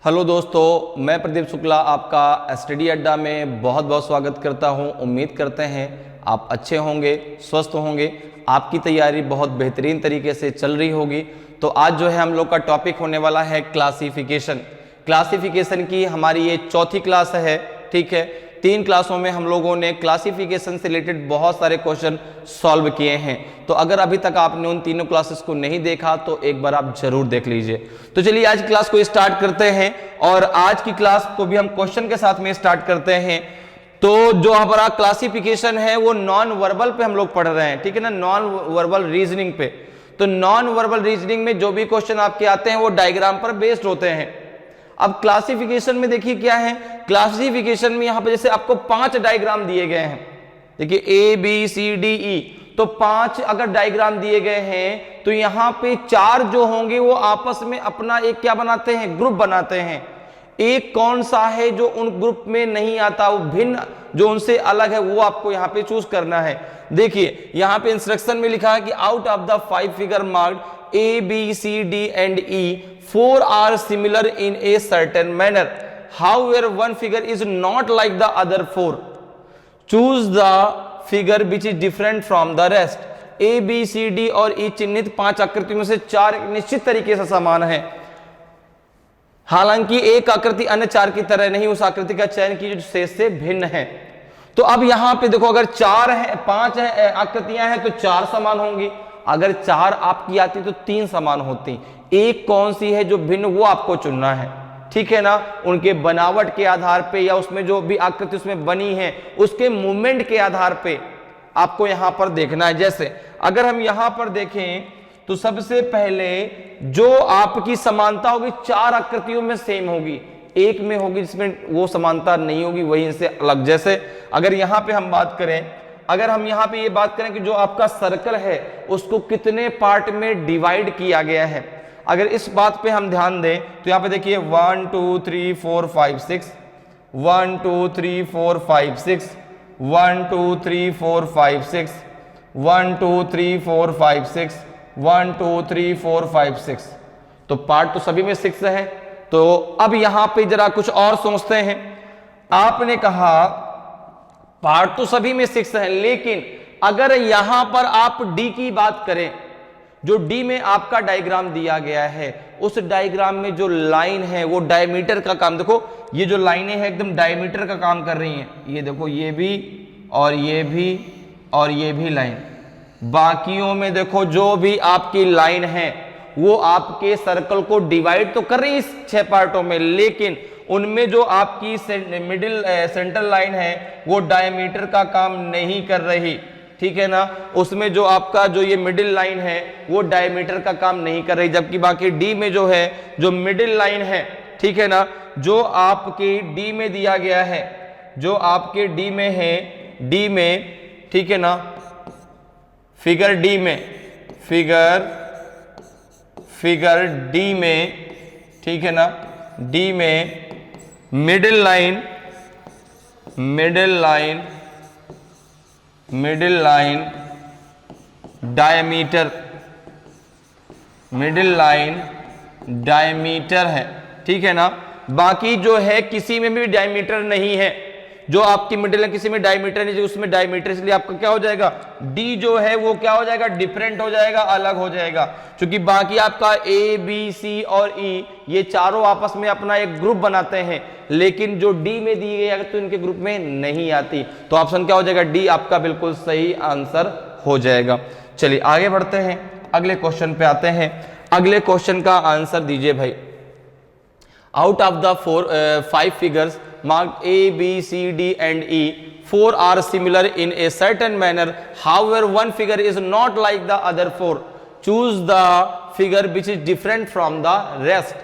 Hello दोस्तों, मैं प्रदीप शुक्ला आपका स्टडी अड्डा में बहुत बहुत स्वागत करता हूं। उम्मीद करते हैं आप अच्छे होंगे, स्वस्थ होंगे, आपकी तैयारी बहुत बेहतरीन तरीके से चल रही होगी। तो आज जो है हम लोग का टॉपिक होने वाला है क्लासिफिकेशन। क्लासिफिकेशन की हमारी ये चौथी क्लास है, ठीक है। 3 क्लासों में हम लोगों ने क्लासिफिकेशन से रिलेटेड बहुत सारे क्वेश्चन सॉल्व किए हैं। तो अगर अभी तक आपने उन तीनों क्लासेस को नहीं देखा तो एक बार आप जरूर देख लीजिए। तो चलिए आज की क्लास को स्टार्ट करते हैं और आज की क्लास को भी हम क्वेश्चन के साथ में स्टार्ट करते हैं। तो जो हमारा क्लासिफिकेशन है वो नॉन वर्बल पे हम लोग पढ़ रहे हैं, ठीक है ना, नॉन वर्बल रीजनिंग पे। तो नॉन वर्बल रीजनिंग में जो भी क्वेश्चन आपके आते हैं वो डायग्राम पर बेस्ड होते हैं। अब क्लासिफिकेशन में देखिए क्या है, क्लासिफिकेशन में यहां पर जैसे आपको 5 डायग्राम दिए गए हैं, देखिए ABCDE, तो 5 अगर डायग्राम दिए गए हैं तो यहां पे 4 जो होंगे वो आपस में अपना एक क्या बनाते हैं, ग्रुप बनाते हैं। एक कौन सा है जो उन ग्रुप में नहीं आता, वो भिन्न जो उनसे अलग है, वो आपको यहाँ पे चूज करना है। देखिए यहाँ पे इंस्ट्रक्शन में लिखा है कि out of the 5 figure marked A, B, C, D and E, 4 are similar in a certain manner. However, one figure is not like the other 4. Choose the figure which is different from the rest. A, B, C, D और E चिन्हित 5 आकृतियों में से 4 एक निश्चित तरीके से समान है। हालांकि एक आकृति अन्य 4 की तरह नहीं, उस आकृति का चयन कीजिए जो शेष से भिन्न है। तो अब यहां पे देखो, अगर 5 है आकृतियां हैं तो 4 समान होंगी, अगर 4 आपकी आती तो 3 समान होती। एक कौन सी है जो भिन्न, वो आपको चुनना है, ठीक है ना, उनके बनावट के आधार पे या उसमें जो भी आकृति उसमें बनी है उसके मूवमेंट के आधार पे आपको यहां पर देखना है। जैसे अगर हम यहां पर देखें तो सबसे पहले जो आपकी समानता होगी 4 आकृतियों में सेम होगी, एक में होगी जिसमें वो समानता नहीं होगी, वही इनसे अलग। जैसे अगर यहां पे हम बात करें, अगर हम यहां पे ये बात करें कि जो आपका सर्कल है उसको कितने पार्ट में डिवाइड किया गया है, अगर इस बात पे हम ध्यान दें तो यहां पे देखिए 1 2 3 4 5 6, 1 2 3 4 5 6, 1 2 3 4 5 6, 1 2 3 4 5 6, 1 2 3 4 5 6, तो पार्ट तो सभी में 6 है। तो अब यहां पे जरा कुछ और सोचते हैं। आपने कहा पार्ट तो सभी में 6 है, लेकिन अगर यहां पर आप D की बात करें, जो D में आपका डायग्राम दिया गया है, उस डायग्राम में जो लाइन है वो डायमीटर का काम, देखो ये जो लाइनें हैं एकदम डायमीटर का काम कर रही हैं। ये देखो, ये भी और ये भी और ये भी लाइन। बाकियों में देखो जो भी आपकी लाइन है वो आपके सर्कल को डिवाइड तो कर रही है इस 6 पार्टों में, लेकिन उनमें जो आपकी मिडिल सेंटर लाइन है वो डायमीटर का काम नहीं कर रही, ठीक है ना। उसमें जो आपका जो ये मिडिल लाइन है वो डायमीटर का काम नहीं कर रही, जबकि बाकी D में जो है, जो मिडिल लाइन है, ठीक है ना, जो आपके D में दिया गया है, जो आपके D में है, D में, ठीक है ना, फिगर D में, फिगर D में, ठीक है ना, D में middle line diameter, middle line diameter है, ठीक है ना। बाकी जो है किसी में भी डायमीटर नहीं है, जो आपकी मिडिल है किसी में डायमीटर नहीं, उसमें डायमीटर, इसलिए आपका क्या हो जाएगा, D जो है वो क्या हो जाएगा, डिफरेंट हो जाएगा, अलग हो जाएगा। क्योंकि बाकी आपका A, B, C और E ये चारों आपस में अपना एक ग्रुप बनाते हैं, लेकिन जो D में दी गई अगर तो इनके ग्रुप में नहीं आती, तो ऑप्शन क्या हो जाएगा, D आपका बिल्कुल सही आंसर हो जाएगा। चलिए आगे बढ़ते हैं, अगले क्वेश्चन पे आते हैं। अगले क्वेश्चन का आंसर दीजिए भाई। Out of the 5 figures marked A, B, C, D and E, 4 are similar in a certain manner. However, one figure is not like the other 4. Choose the figure which is different from the rest.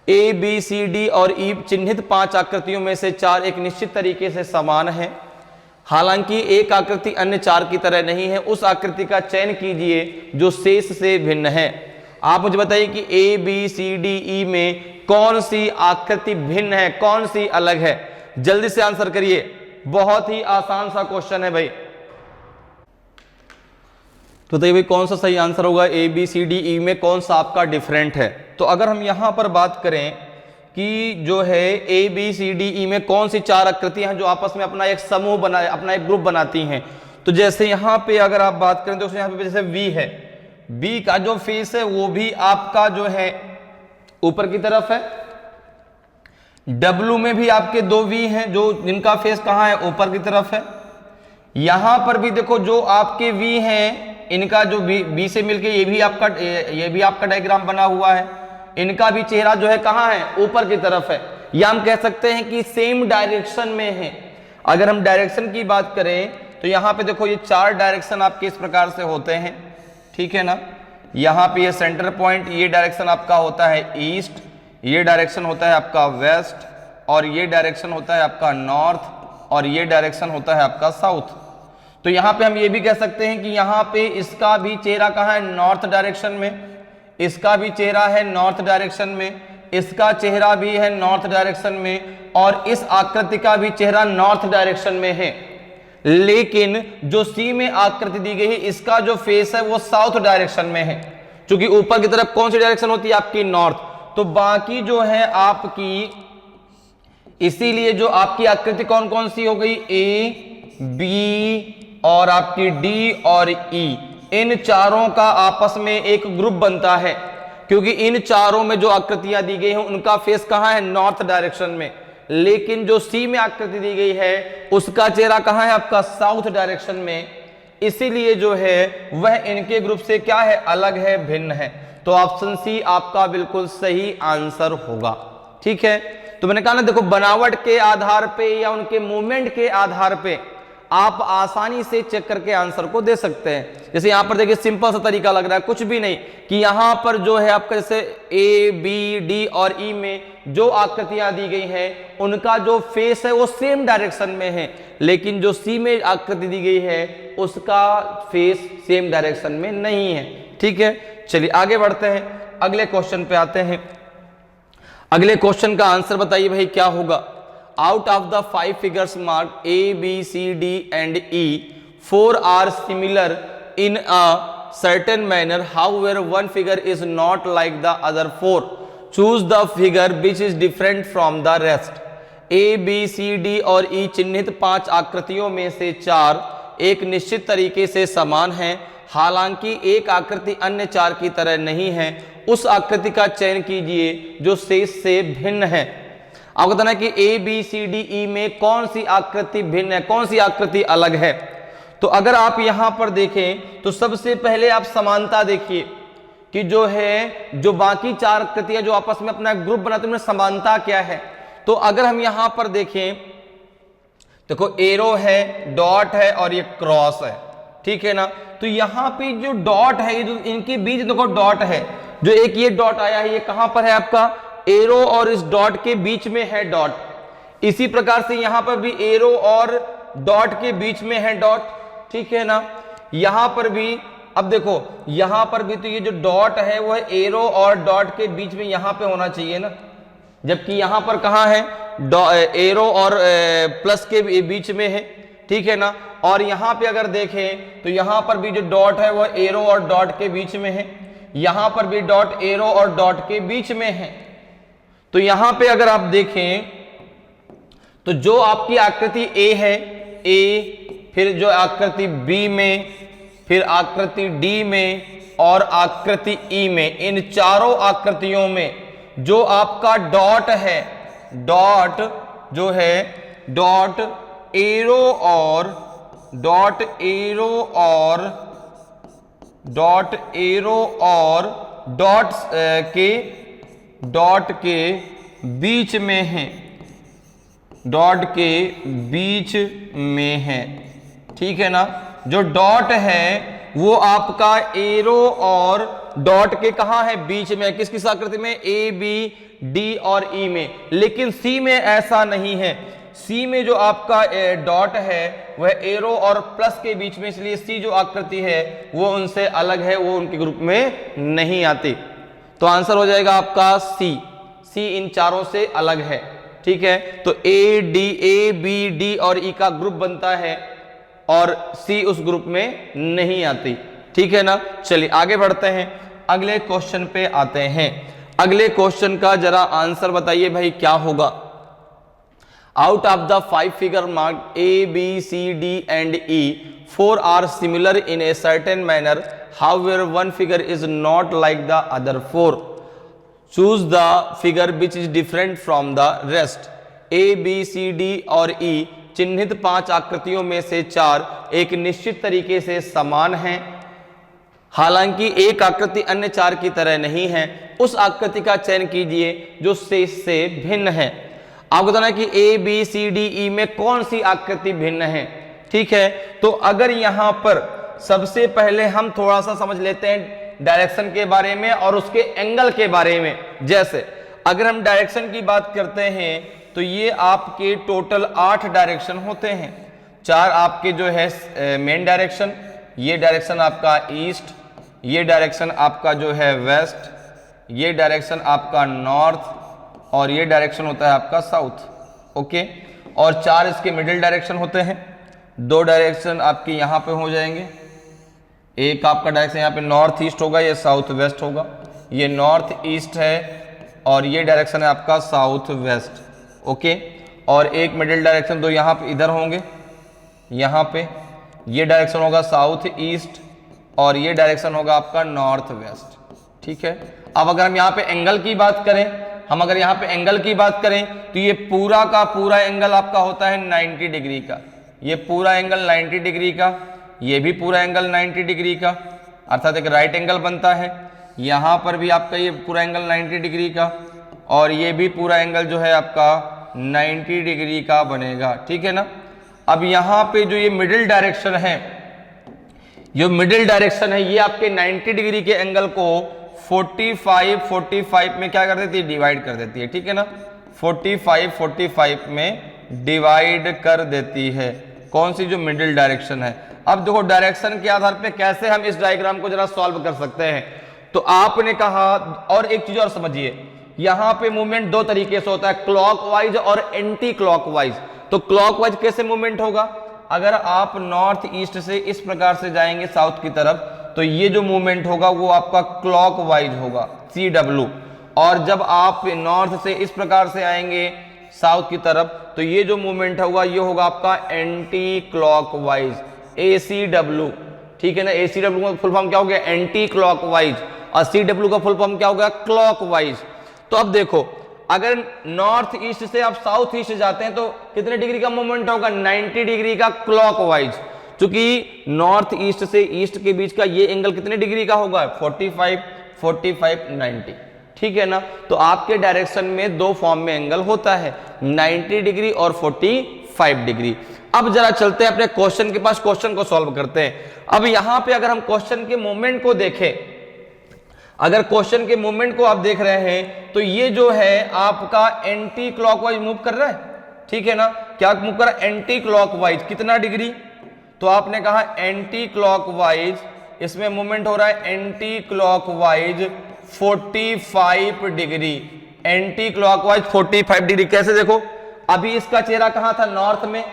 A, B, C, D और E चिन्हित 5 आकृतियों में से 4 एक निश्चित तरीके से समान है। हालांकि एक आकृति अन्य 4 की तरह नहीं है, उस आकृति का चयन कीजिए जो शेष से भिन्न है। आप मुझे बताइए कि A, B, C, D, E में कौन सी आकृति भिन्न है, कौन सी अलग है? जल्दी से आंसर करिए, बहुत ही आसान सा क्वेश्चन है भाई। तो बताइए भाई कौन सा सही आंसर होगा, A, B, C, D, E में कौन सा आपका डिफरेंट है? तो अगर हम यहां पर बात करें कि जो है ए बी सी डी ई में कौन सी 4 आकृतियां हैं जो आपस में अपना एक समूह बना, अपना एक ग्रुप बनाती हैं। तो जैसे यहाँ पे अगर आप बात करें तो यहाँ पे जैसे वी है, बी का जो फेस है वो भी आपका जो है ऊपर की तरफ है। डब्लू में भी आपके 2 वी हैं जो जिनका फेस कहाँ है, ऊपर की तरफ है। यहां पर भी देखो जो आपके वी हैं इनका जो बी से मिलके ये भी आपका डायग्राम बना हुआ है, इनका भी चेहरा जो है कहाँ है, ऊपर की तरफ है। या हम कह सकते हैं कि सेम डायरेक्शन में है। अगर हम डायरेक्शन की बात करें तो यहाँ पे देखो ये 4 डायरेक्शन आपके इस प्रकार से होते हैं, ठीक है ना। यहाँ पे ये सेंटर पॉइंट, ये डायरेक्शन आपका होता है ईस्ट, ये डायरेक्शन होता है आपका वेस्ट, और ये डायरेक्शन होता है आपका नॉर्थ, और ये डायरेक्शन होता है आपका साउथ। तो यहाँ पे हम ये भी कह सकते हैं कि यहाँ पे इसका भी चेहरा कहाँ है, नॉर्थ डायरेक्शन में, इसका भी चेहरा है नॉर्थ डायरेक्शन में, इसका चेहरा भी है नॉर्थ डायरेक्शन में, और इस आकृति का भी चेहरा नॉर्थ डायरेक्शन में है। लेकिन जो सी में आकृति दी गई है इसका जो फेस है वो साउथ डायरेक्शन में है, क्योंकि ऊपर की तरफ कौन सी डायरेक्शन होती है आपकी, नॉर्थ। तो बाकी जो है आपकी, इसीलिए जो आपकी आकृति कौन कौन सी हो गई, ए बी और आपकी डी और ई, इन चारों का आपस में एक ग्रुप बनता है, क्योंकि इन चारों में जो आकृतियां दी गई हैं उनका फेस कहां है, नॉर्थ डायरेक्शन में। लेकिन जो सी में आकृति दी गई है उसका चेहरा कहां है, आपका साउथ डायरेक्शन में। इसीलिए जो है वह इनके ग्रुप से क्या है, अलग है, भिन्न है। तो ऑप्शन सी आपका बिल्कुल सही आंसर होगा, ठीक है। तो मैंने कहा ना, देखो बनावट के आधार पे या उनके मूवमेंट के आधार पे आप आसानी से चेक करके आंसर को दे सकते हैं। जैसे यहां पर देखिए सिंपल सा तरीका लग रहा है, कुछ भी नहीं, कि यहां पर जो है आपका जैसे ए बी डी और ई में जो आकृतियां दी गई हैं उनका जो फेस है वो सेम डायरेक्शन में है, लेकिन जो सी में आकृति दी गई है उसका फेस सेम डायरेक्शन में नहीं है, ठीक है। चलिए आगे बढ़ते हैं, अगले क्वेश्चन पे आते हैं। अगले क्वेश्चन का आंसर बताइए भाई क्या होगा। Out of the 5 figures marked A B C D and E, 4 are similar in a certain manner, however one figure is not like the other 4. Choose the figure which is different from the rest. A B C D और E चिन्हित 5 आकृतियों में से 4 एक निश्चित तरीके से समान हैं, हालांकि एक आकृति अन्य 4 की तरह नहीं है। उस आकृति का चयन कीजिए जो शेष से भिन्न है। आपको बताना है कि ए बी सी डी ई में कौन सी आकृति भिन्न है, कौन सी आकृति अलग है। तो अगर आप यहां पर देखें तो सबसे पहले आप समानता देखिए कि जो है जो बाकी 4 आकृतियां जो आपस में अपना ग्रुप बनाते हैं उनमें समानता क्या है। तो अगर हम यहां पर देखें, देखो एरो है, डॉट है और ये क्रॉस है, ठीक है ना। तो यहां पे जो डॉट है, ये जो इनके बीच देखो डॉट है, जो एक ये डॉट आया है ये कहां पर है, आपका एरो और इस डॉट के बीच में है डॉट। इसी प्रकार से यहां पर भी एरो और डॉट के बीच में है डॉट, ठीक है ना। यहां पर भी अब देखो, यहां पर भी तो ये जो डॉट है वो है एरो और डॉट के बीच में यहां पे होना चाहिए ना, जबकि यहां पर कहां है, एरो और प्लस के बीच में है, ठीक है ना। और यहां पे अगर देखें तो यहां पर भी जो डॉट है वो एरो और डॉट के बीच में है, यहां पर भी डॉट एरो और डॉट के बीच में है। तो यहां पे अगर आप देखें तो जो आपकी आकृति ए है, ए, फिर जो आकृति बी में, फिर आकृति डी में और आकृति ई में, इन चारों आकृतियों में जो आपका डॉट है, डॉट जो है डॉट एरो और डॉट एरो और डॉट एरो और डॉट के बीच में है, डॉट के बीच में है, ठीक है ना। जो डॉट है वो आपका एरो और डॉट के कहां है, बीच में, किस किस आकृति में, ए बी डी और ई में। लेकिन सी में ऐसा नहीं है, सी में जो आपका डॉट है वह एरो और प्लस के बीच में, इसलिए सी जो आकृति है वो उनसे अलग है, वो उनके ग्रुप में नहीं आती। तो आंसर हो जाएगा आपका सी, सी इन चारों से अलग है, ठीक है। तो ए बी डी और ई का ग्रुप बनता है और सी उस ग्रुप में नहीं आती, ठीक है ना। चलिए आगे बढ़ते हैं, अगले क्वेश्चन पे आते हैं। अगले क्वेश्चन का जरा आंसर बताइए भाई क्या होगा। Out of the 5 figure marked A, B, C, D and E, 4 are similar in a certain manner. However, one figure is not like the other 4. Choose the figure which is different from the rest. A, B, C, D और E चिन्हित 5 आकृतियों में से 4 एक निश्चित तरीके से समान हैं, हालांकि एक आकृति अन्य 4 की तरह नहीं है। उस आकृति का चयन कीजिए जो शेष से भिन्न है। आपको बताना है कि ए बी सी डी ई में कौन सी आकृति भिन्न है। ठीक है, तो अगर यहां पर सबसे पहले हम थोड़ा सा समझ लेते हैं डायरेक्शन के बारे में और उसके एंगल के बारे में। जैसे अगर हम डायरेक्शन की बात करते हैं तो ये आपके टोटल 8 डायरेक्शन होते हैं। 4 आपके जो है मेन डायरेक्शन, ये डायरेक्शन आपका ईस्ट, ये डायरेक्शन आपका जो है वेस्ट, ये डायरेक्शन आपका नॉर्थ और ये डायरेक्शन होता है आपका साउथ। ओके, और 4 इसके मिडिल डायरेक्शन होते हैं। 2 डायरेक्शन आपके यहाँ पे हो जाएंगे, एक आपका डायरेक्शन यहाँ पे नॉर्थ ईस्ट होगा, ये साउथ वेस्ट होगा, ये नॉर्थ ईस्ट है और ये डायरेक्शन है आपका साउथ वेस्ट। ओके, और एक मिडिल डायरेक्शन 2 यहाँ पे इधर होंगे, यहाँ पे ये डायरेक्शन होगा साउथ ईस्ट और ये डायरेक्शन होगा आपका नॉर्थ वेस्ट। ठीक है, अब अगर हम यहाँ पे एंगल की बात करें, अगर यहाँ पे एंगल की बात करें तो ये पूरा का पूरा एंगल आपका होता है 90 डिग्री का। ये पूरा एंगल 90 डिग्री का, ये भी पूरा एंगल 90 डिग्री का, अर्थात एक राइट एंगल बनता है। यहाँ पर भी आपका ये पूरा एंगल 90 डिग्री का और ये भी पूरा एंगल जो है आपका 90 डिग्री का बनेगा। ठीक है ना। अब यहाँ पे जो ये मिडिल डायरेक्शन है, जो मिडिल डायरेक्शन है ये आपके 90 डिग्री के एंगल को 45 में क्या कर देती है, डिवाइड कर देती है। ठीक है ना, 45 में डिवाइड कर देती है। कौन सी, जो मिडिल डायरेक्शन है। अब देखो डायरेक्शन के आधार पे कैसे हम इस डायग्राम को जरा सॉल्व कर सकते हैं। तो आपने कहा, और एक चीज और समझिए, यहां पे मूवमेंट 2 तरीके से होता है, क्लॉकवाइज और एंटी क्लॉकवाइज। तो क्लॉकवाइज कैसे मूवमेंट होगा, अगर आप नॉर्थ ईस्ट से इस प्रकार से जाएंगे साउथ की तरफ तो ये जो मूवमेंट होगा वो आपका क्लॉकवाइज होगा, CW। और जब आप नॉर्थ से इस प्रकार से आएंगे साउथ की तरफ तो ये जो मूवमेंट होगा ये होगा आपका एंटी क्लॉकवाइज, ACW। ठीक है ना, ACW का फुल फॉर्म क्या हो गया, एंटी क्लॉकवाइज, और CW का फुल फॉर्म क्या हो गया, क्लॉकवाइज। तो अब देखो, अगर नॉर्थ ईस्ट से आप साउथ ईस्ट जाते हैं तो कितने डिग्री का मूवमेंट होगा, 90 डिग्री का क्लॉकवाइज। क्योंकि नॉर्थ ईस्ट से ईस्ट के बीच का ये एंगल कितने डिग्री का होगा, 45 90। ठीक है ना। तो आपके डायरेक्शन में 2 फॉर्म में एंगल होता है, 90 डिग्री और 45 डिग्री। अब जरा चलते हैं अपने क्वेश्चन के पास, क्वेश्चन को सॉल्व करते हैं। अब यहां पे अगर हम क्वेश्चन के मूवमेंट को देखें, अगर क्वेश्चन के मूवमेंट को आप देख रहे हैं तो ये जो है आपका एंटी क्लॉकवाइज मूव कर रहा है। ठीक है ना, क्या मूव कर रहा है, एंटी क्लॉकवाइज। कितना डिग्री, तो आपने कहा एंटी क्लॉकवाइज, इसमें मूवमेंट हो रहा है anti clockwise 45 degree, anti clockwise 45 degree. कैसे, देखो अभी इसका चेहरा कहां था, नॉर्थ में,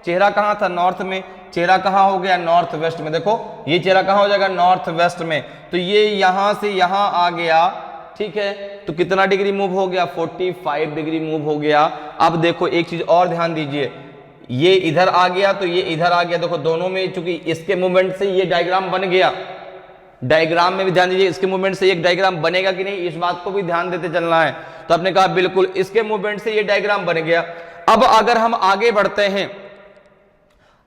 चेहरा कहां था, नॉर्थ में, चेहरा कहां हो गया, नॉर्थ वेस्ट में। देखो ये चेहरा कहां हो जाएगा, नॉर्थ वेस्ट में। तो ये यहां से यहां आ गया। ठीक है, तो कितना डिग्री मूव हो गया, 45 डिग्री मूव हो गया। अब देखो एक चीज और ध्यान दीजिए, ये इधर आ गया तो ये इधर आ गया। देखो दोनों में, चूंकि इसके मूवमेंट से ये डायग्राम बन गया, डायग्राम में भी ध्यान दीजिए, इसके मूवमेंट से एक डायग्राम बनेगा कि नहीं, इस बात को भी ध्यान देते चलना है। तो आपने कहा बिल्कुल इसके मूवमेंट से ये डायग्राम बन गया। अब अगर हम आगे बढ़ते हैं,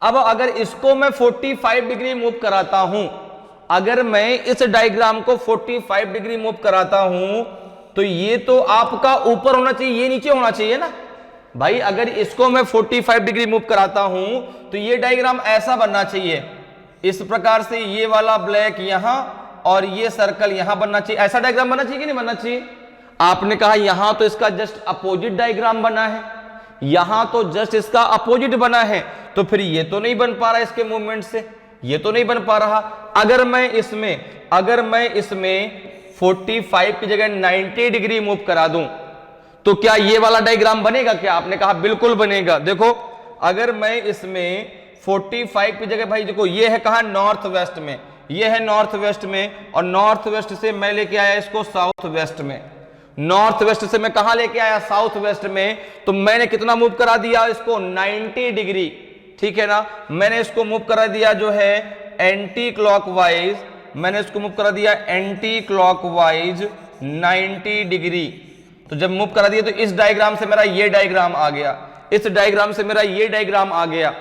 अब अगर इसको मैं 45 डिग्री मूव कराता हूं, अगर मैं इस डायग्राम को 45 डिग्री मूव कराता हूं तो ये तो आपका ऊपर होना चाहिए, ये नीचे होना चाहिए ना भाई। अगर इसको मैं 45 डिग्री मूव कराता हूं तो ये डायग्राम ऐसा बनना चाहिए, इस प्रकार से ये वाला ब्लैक यहां और ये सर्कल यहां बनना चाहिए। ऐसा डायग्राम बनना चाहिए कि नहीं बनना चाहिए। आपने कहा यहां तो इसका जस्ट अपोजिट डायग्राम बना है, यहां तो जस्ट इसका अपोजिट बना है, तो फिर ये तो नहीं बन पा रहा इसके मूवमेंट से, ये तो नहीं बन पा रहा। अगर मैं इसमें 45 की जगह 90 डिग्री मूव करा दूं तो क्या ये वाला डायग्राम बनेगा क्या, आपने कहा बिल्कुल बनेगा। देखो अगर मैं इसमें 45 की जगह, भाई देखो ये है कहा, नॉर्थ वेस्ट में, ये है नॉर्थ वेस्ट में, और नॉर्थ वेस्ट से मैं लेके आया इसको साउथ वेस्ट में। नॉर्थ वेस्ट से मैं कहां लेके आया, साउथ वेस्ट में, तो मैंने कितना मूव करा दिया इसको, 90 डिग्री, ठीक है ना। मैंने इसको मूव करा दिया जो है एंटी क्लॉकवाइज, मैंने इसको मूव करा दिया एंटी क्लॉकवाइज 90 डिग्री। तो जब मूव करा दिया तो इस डायग्राम से मेरा ये डायग्राम आ गया, इस डायग्राम से मेरा ये डायग्राम आ गया,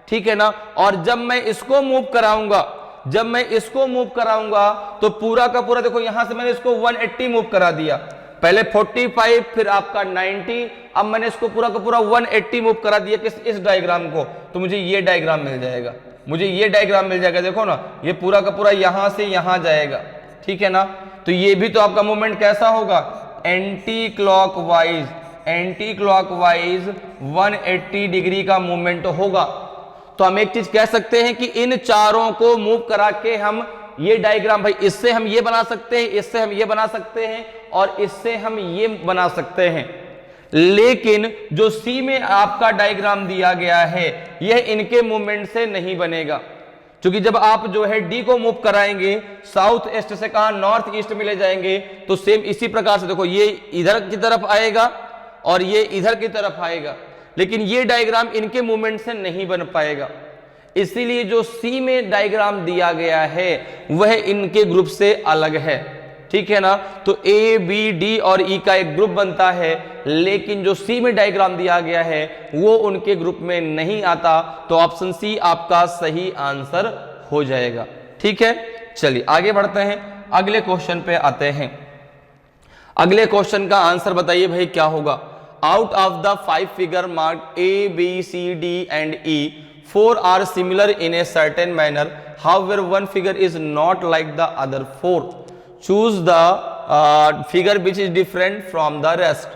ठीक है ना। और जब मैं इसको मूव कराऊंगा, जब मैं इसको मूव कराऊंगा तो पूरा का पूरा देखो, यहां से मैंने इसको 180 मूव करा दिया, पहले 45 फिर आपका 90, अब मैंने इसको पूरा का पूरा 180 मूव करा दिया किस, इस डायग्राम को, तो मुझे ये डायग्राम मिल जाएगा, मुझे ये डायग्राम मिल जाएगा। देखो ना, ये पूरा का पूरा यहां से यहां जाएगा, ठीक है ना। तो ये भी तो आपका मूवमेंट कैसा होगा, anti clockwise, anti clockwise 180 degree का मूवमेंट होगा। तो हम एक चीज कह सकते हैं कि इन चारों को मूव करा के हम ये डायग्राम, भाई इससे हम ये बना सकते हैं, इससे हम ये बना सकते हैं, और इससे हम ये बना सकते हैं, लेकिन जो सी में आपका डायग्राम दिया गया है यह इनके मूवमेंट से नहीं बनेगा, क्योंकि जब आप जो है डी को मूव कराएंगे साउथ ईस्ट से कहा नॉर्थ ईस्ट में ले जाएंगे, तो सेम इसी प्रकार से देखो ये इधर की तरफ आएगा और ये इधर की तरफ आएगा, लेकिन ये डायग्राम इनके मूवमेंट से नहीं बन पाएगा। इसीलिए जो सी में डायग्राम दिया गया है वह इनके ग्रुप से अलग है, ठीक है ना। तो ए बी डी और ई का एक ग्रुप बनता है, लेकिन जो सी में डायग्राम दिया गया है वो उनके ग्रुप में नहीं आता, तो ऑप्शन सी आपका सही आंसर हो जाएगा, ठीक है। चलिए आगे बढ़ते हैं, अगले क्वेश्चन पे आते हैं। अगले क्वेश्चन का आंसर बताइए भाई क्या होगा। Out of the 5 figure marked A B C D and E 4 are similar in a certain manner, however one figure is not like the other 4. Choose the figure which is different from the rest.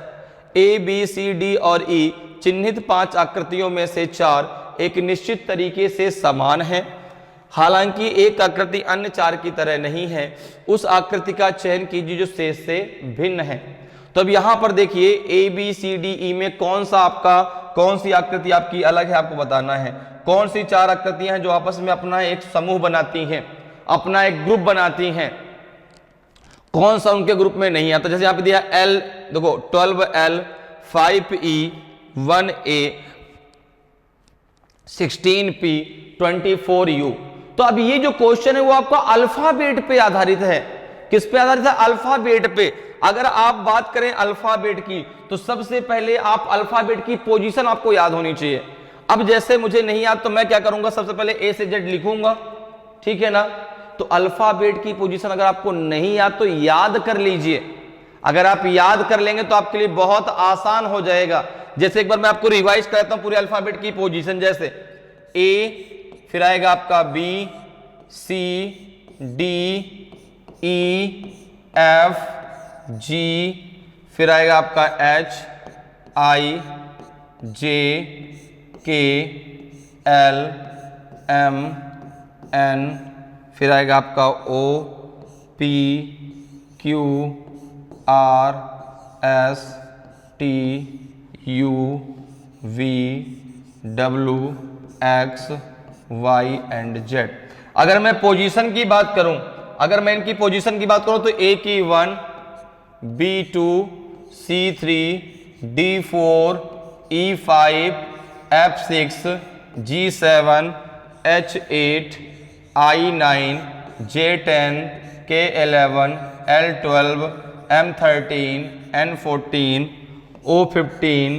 A, B, C, D और E चिन्हित 5 आकृतियों में से 4 एक निश्चित तरीके से समान है, हालांकि एक आकृति अन्य 4 की तरह नहीं है। उस आकृति का चयन कीजिए जो शेष से भिन्न है। तो अब यहां पर देखिए ए बी सी डी ई में कौन सी आकृति आपकी अलग है, आपको बताना है। कौन सी 4 आकृतियां हैं जो आपस में अपना एक समूह बनाती हैं, अपना एक ग्रुप बनाती हैं, कौन सा उनके ग्रुप में नहीं आता। जैसे यहां पे दिया L, देखो 12L 5E 1A 16P 24U। तो अब ये जो क्वेश्चन है वो आपका अल्फाबेट पे आधारित है। किस पे आधारित है, अल्फाबेट पे। अगर आप बात करें अल्फाबेट की तो सबसे पहले आप अल्फाबेट की पोजीशन आपको याद होनी चाहिए। अब जैसे मुझे नहीं याद तो मैं क्या करूंगा, सबसे पहले ए से जेड लिखूंगा, ठीक है ना। तो अल्फाबेट की पोजीशन अगर आपको नहीं याद तो याद कर लीजिए। अगर आप याद कर लेंगे तो आपके लिए बहुत आसान हो जाएगा। जैसे एक बार मैं आपको रिवाइज करता हूं पूरे अल्फाबेट की पोजीशन। जैसे ए, फिर आएगा आपका बी, सी, डी, ई, एफ, जी, फिर आएगा आपका एच, आई, जे, के, एल, एम, एन, फिर आएगा आपका O, P, Q, R, S, T, U, V, W, X, Y and Z. अगर मैं पोजीशन की बात करूं, अगर मैं इनकी पोजीशन की बात करूं तो ए की 1, B2, C3, D4, E5, F6, G7, H8, I9, J10, K11, L12, M13, N14, O15,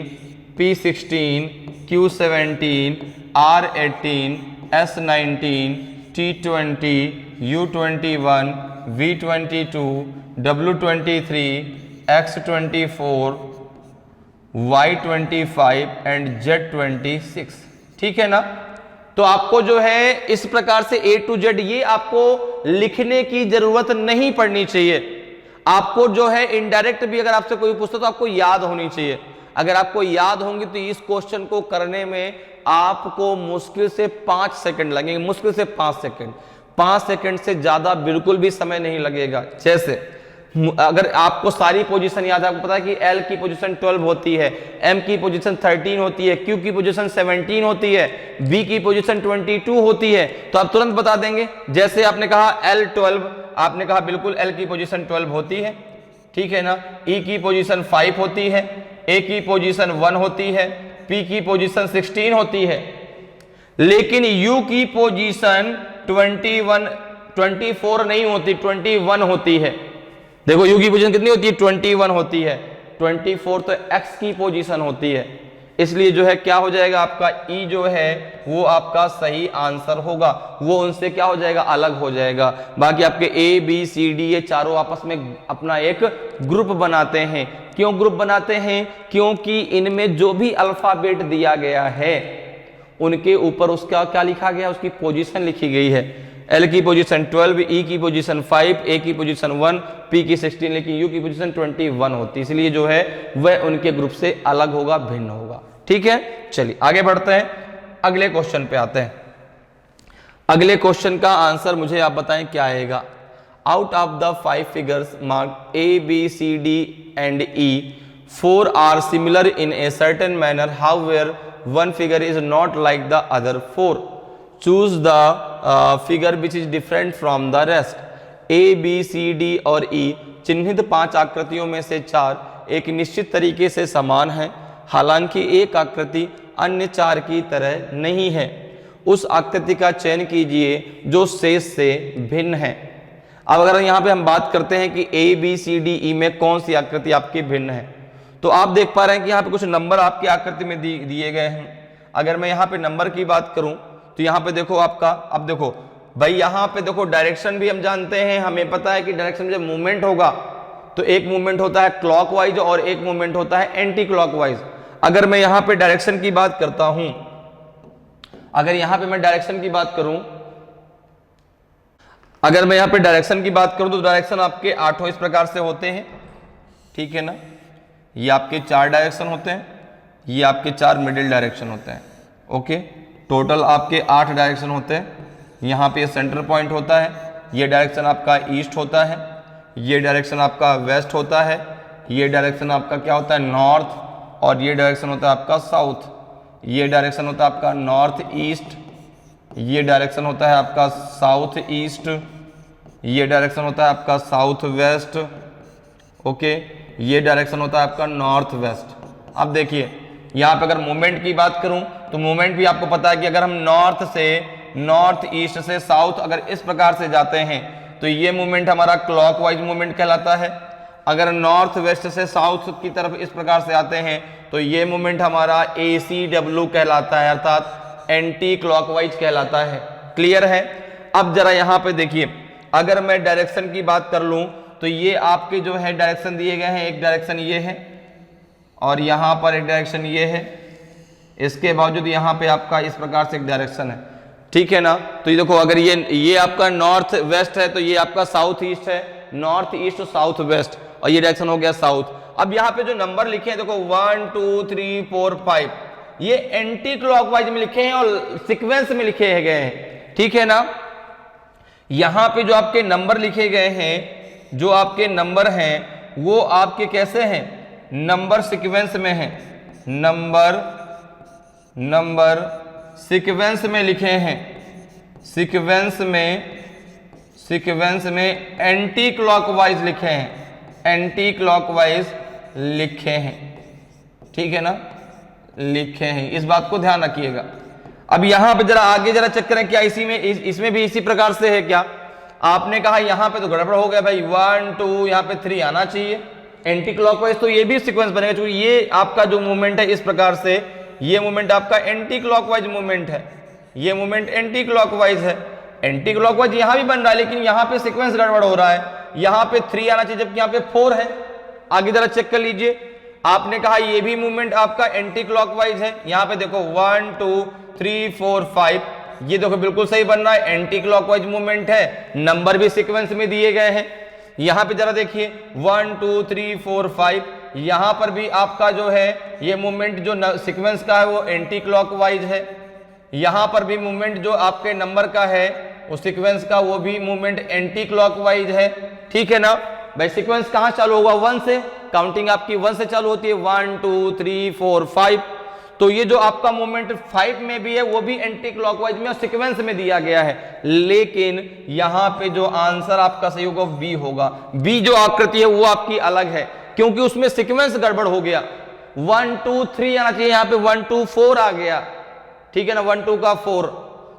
P16, Q17, R18, S19, T20, U21, V22, W23, X24, Y25 and Z26, ठीक है ना। तो आपको जो है इस प्रकार से A to Z ये आपको लिखने की जरूरत नहीं पड़नी चाहिए। आपको जो है इनडायरेक्ट भी अगर आपसे कोई पूछता तो आपको याद होनी चाहिए। अगर आपको याद होंगी तो इस क्वेश्चन को करने में आपको मुश्किल से 5 सेकंड लगेंगे, मुश्किल से 5 सेकंड। 5 सेकंड से ज्यादा बिल्कुल भी समय नहीं लगेगा। जैसे अगर आपको सारी पोजीशन याद है, आपको पता है कि L की पोजीशन 12 होती है, M की पोजीशन 13 होती है, Q की पोजीशन 17 होती है, B की पोजीशन 22 होती है, तो आप तुरंत बता देंगे। जैसे आपने कहा L12, आपने कहा बिल्कुल L की पोजीशन 12 होती है, ठीक है ना। ई की पोजीशन 5 होती है, ए की पोजीशन 1 होती है, पी की पोजीशन 16 होती है, लेकिन यू की पोजीशन 24 नहीं होती, 21 होती है। देखो यू की पोजीशन कितनी होती है, 21 होती है, 24 तो एक्स की पोजीशन होती है, इसलिए जो है क्या हो जाएगा आपका ई जो है वो आपका सही आंसर होगा, वो उनसे क्या हो जाएगा, अलग हो जाएगा। बाकी आपके ए बी सी डी ये चारों आपस में अपना एक ग्रुप बनाते हैं। क्यों ग्रुप बनाते हैं, क्योंकि इनमें जो भी अल्फाबेट दिया गया है उनके ऊपर उसका क्या लिखा गया, उसकी पोजीशन लिखी गई है। एल की पोजीशन 12, ई की पोजीशन 5, ए की पोजीशन 1, पी की 16, लेकिन यू की पोजीशन 21 होती है, इसलिए जो है वह उनके ग्रुप से अलग होगा, भिन्न होगा। ठीक है, चलिए आगे बढ़ते हैं, अगले क्वेश्चन पे आते हैं। अगले क्वेश्चन का आंसर मुझे आप बताएं क्या आएगा। Out of the 5 figures marked A B C D and E 4 are similar in a certain manner, however one figure is not like the other 4. Choose the figure which is different from the rest. A, B, C, D और E चिन्हित 5 आकृतियों में से 4 एक निश्चित तरीके से समान हैं, हालांकि एक आकृति अन्य 4 की तरह नहीं है। उस आकृति का चयन कीजिए जो शेष से भिन्न है। अब अगर यहाँ पे हम बात करते हैं कि A, B, C, D, E में कौन सी आकृति आपकी भिन्न है, तो आप देख पा रहे हैं कि यहाँ पे कुछ नंबर आपकी आकृति में दिए गए हैं। अगर मैं यहाँ पे नंबर की बात करूं तो यहाँ पे देखो आपका, अब देखो भाई यहाँ पे देखो डायरेक्शन भी हम जानते हैं, हमें पता है कि डायरेक्शन जब मूवमेंट होगा तो एक मूवमेंट होता है क्लॉकवाइज और एक मूवमेंट होता है एंटी क्लॉकवाइज। अगर मैं यहाँ पे डायरेक्शन की बात करता हूं, अगर यहाँ पे मैं डायरेक्शन की बात करूं, अगर मैं यहाँ पे डायरेक्शन की बात करूं तो डायरेक्शन आपके 8 इस प्रकार से होते हैं, ठीक है ना। ये आपके 4 डायरेक्शन होते हैं, ये आपके 4 मिडिल डायरेक्शन होते हैं, ओके। टोटल आपके 8 डायरेक्शन होते हैं। यहाँ पे सेंटर पॉइंट होता है, ये डायरेक्शन आपका ईस्ट होता है, ये डायरेक्शन आपका वेस्ट होता है, ये डायरेक्शन आपका क्या होता है, नॉर्थ, और ये डायरेक्शन होता है आपका साउथ, ये डायरेक्शन होता है आपका नॉर्थ ईस्ट, ये डायरेक्शन होता है आपका साउथ ईस्ट, ये डायरेक्शन होता है आपका साउथ वेस्ट, ओके, ये डायरेक्शन होता है आपका नॉर्थ वेस्ट। अब देखिए यहाँ पे अगर मूवमेंट की बात करूं तो मूवमेंट भी आपको पता है कि अगर हम नॉर्थ से, नॉर्थ ईस्ट से साउथ अगर इस प्रकार से जाते हैं तो ये मूवमेंट हमारा क्लॉकवाइज मूवमेंट कहलाता है। अगर नॉर्थ वेस्ट से साउथ की तरफ इस प्रकार से आते हैं तो ये मूवमेंट हमारा ACW कहलाता है, अर्थात एंटी क्लॉकवाइज कहलाता है। क्लियर है। अब जरा यहाँ पे देखिए, अगर मैं डायरेक्शन की बात कर लूं तो ये आपके जो है डायरेक्शन दिए गए हैं, एक डायरेक्शन ये है और यहाँ पर एक डायरेक्शन ये है, इसके बावजूद यहाँ पे आपका इस प्रकार से एक डायरेक्शन है, ठीक है ना। तो ये देखो अगर ये आपका नॉर्थ वेस्ट है तो ये आपका साउथ ईस्ट है, नॉर्थ ईस्ट साउथ वेस्ट, और ये डायरेक्शन हो गया साउथ। अब यहाँ पे जो नंबर लिखे हैं देखो 1 2 3 4 5, ये एंटी क्लॉकवाइज में लिखे हैं और सीक्वेंस में लिखे गए हैं, ठीक है ना। यहाँ पे जो आपके नंबर लिखे गए हैं, जो आपके नंबर हैं वो आपके कैसे हैं, नंबर सीक्वेंस में हैं, नंबर सीक्वेंस में लिखे हैं, सीक्वेंस में एंटी क्लॉकवाइज लिखे हैं, एंटी क्लॉकवाइज लिखे हैं, ठीक है ना, लिखे हैं। इस बात को ध्यान रखिएगा। अब यहां पे जरा आगे जरा चेक करें, क्या इसमें भी इसी प्रकार से है क्या। आपने कहा यहां पे तो गड़बड़ हो गया भाई, 1 2 यहाँ पे 3 आना चाहिए एंटी क्लॉकवाइज, तो ये भी सीक्वेंस बनेगा क्योंकि ये आपका जो मूवमेंट है इस प्रकार से, ये मूवमेंट आपका एंटी क्लॉकवाइज मूवमेंट है, ये मूवमेंट एंटी क्लॉकवाइज है। एंटी क्लॉकवाइज यहां भी बन रहा है लेकिन यहां पे सीक्वेंस गड़बड़ हो रहा है, यहां पे 3 आना चाहिए जबकि यहां पे 4 है। आगे जरा चेक कर लीजिए, आपने कहा ये भी मूवमेंट आपका एंटी क्लॉकवाइज है, यहां पे देखो 1 2 3 4 5, ये देखो बिल्कुल सही बन रहा है, एंटी क्लॉकवाइज मूवमेंट है, नंबर भी सीक्वेंस में दिए गए हैं। यहां पे जरा देखिए 1 2 3 4 5, यहां पर भी आपका जो है ये मूवमेंट जो सीक्वेंस का है वो एंटी क्लॉकवाइज है, यहां पर भी मूवमेंट जो आपके नंबर का है वो सीक्वेंस का, वो भी मूवमेंट एंटी क्लॉकवाइज है, ठीक है ना। भाई सीक्वेंस कहां चालू होगा, 1 से, काउंटिंग आपकी 1 से चालू होती है, 1 2 3 4 5, तो ये जो आपका मोमेंट 5 में भी है वो भी एंटी क्लॉकवाइज में और सीक्वेंस में दिया गया है, लेकिन यहां पे जो आंसर आपका सही होगा बी होगा। बी जो आकृति है वो आपकी अलग है, क्योंकि उसमें सीक्वेंस गड़बड़ हो गया। 1 2 3 आना चाहिए, यहाँ पे 1 2 4 आ गया, ठीक है ना, 1 2 का 4,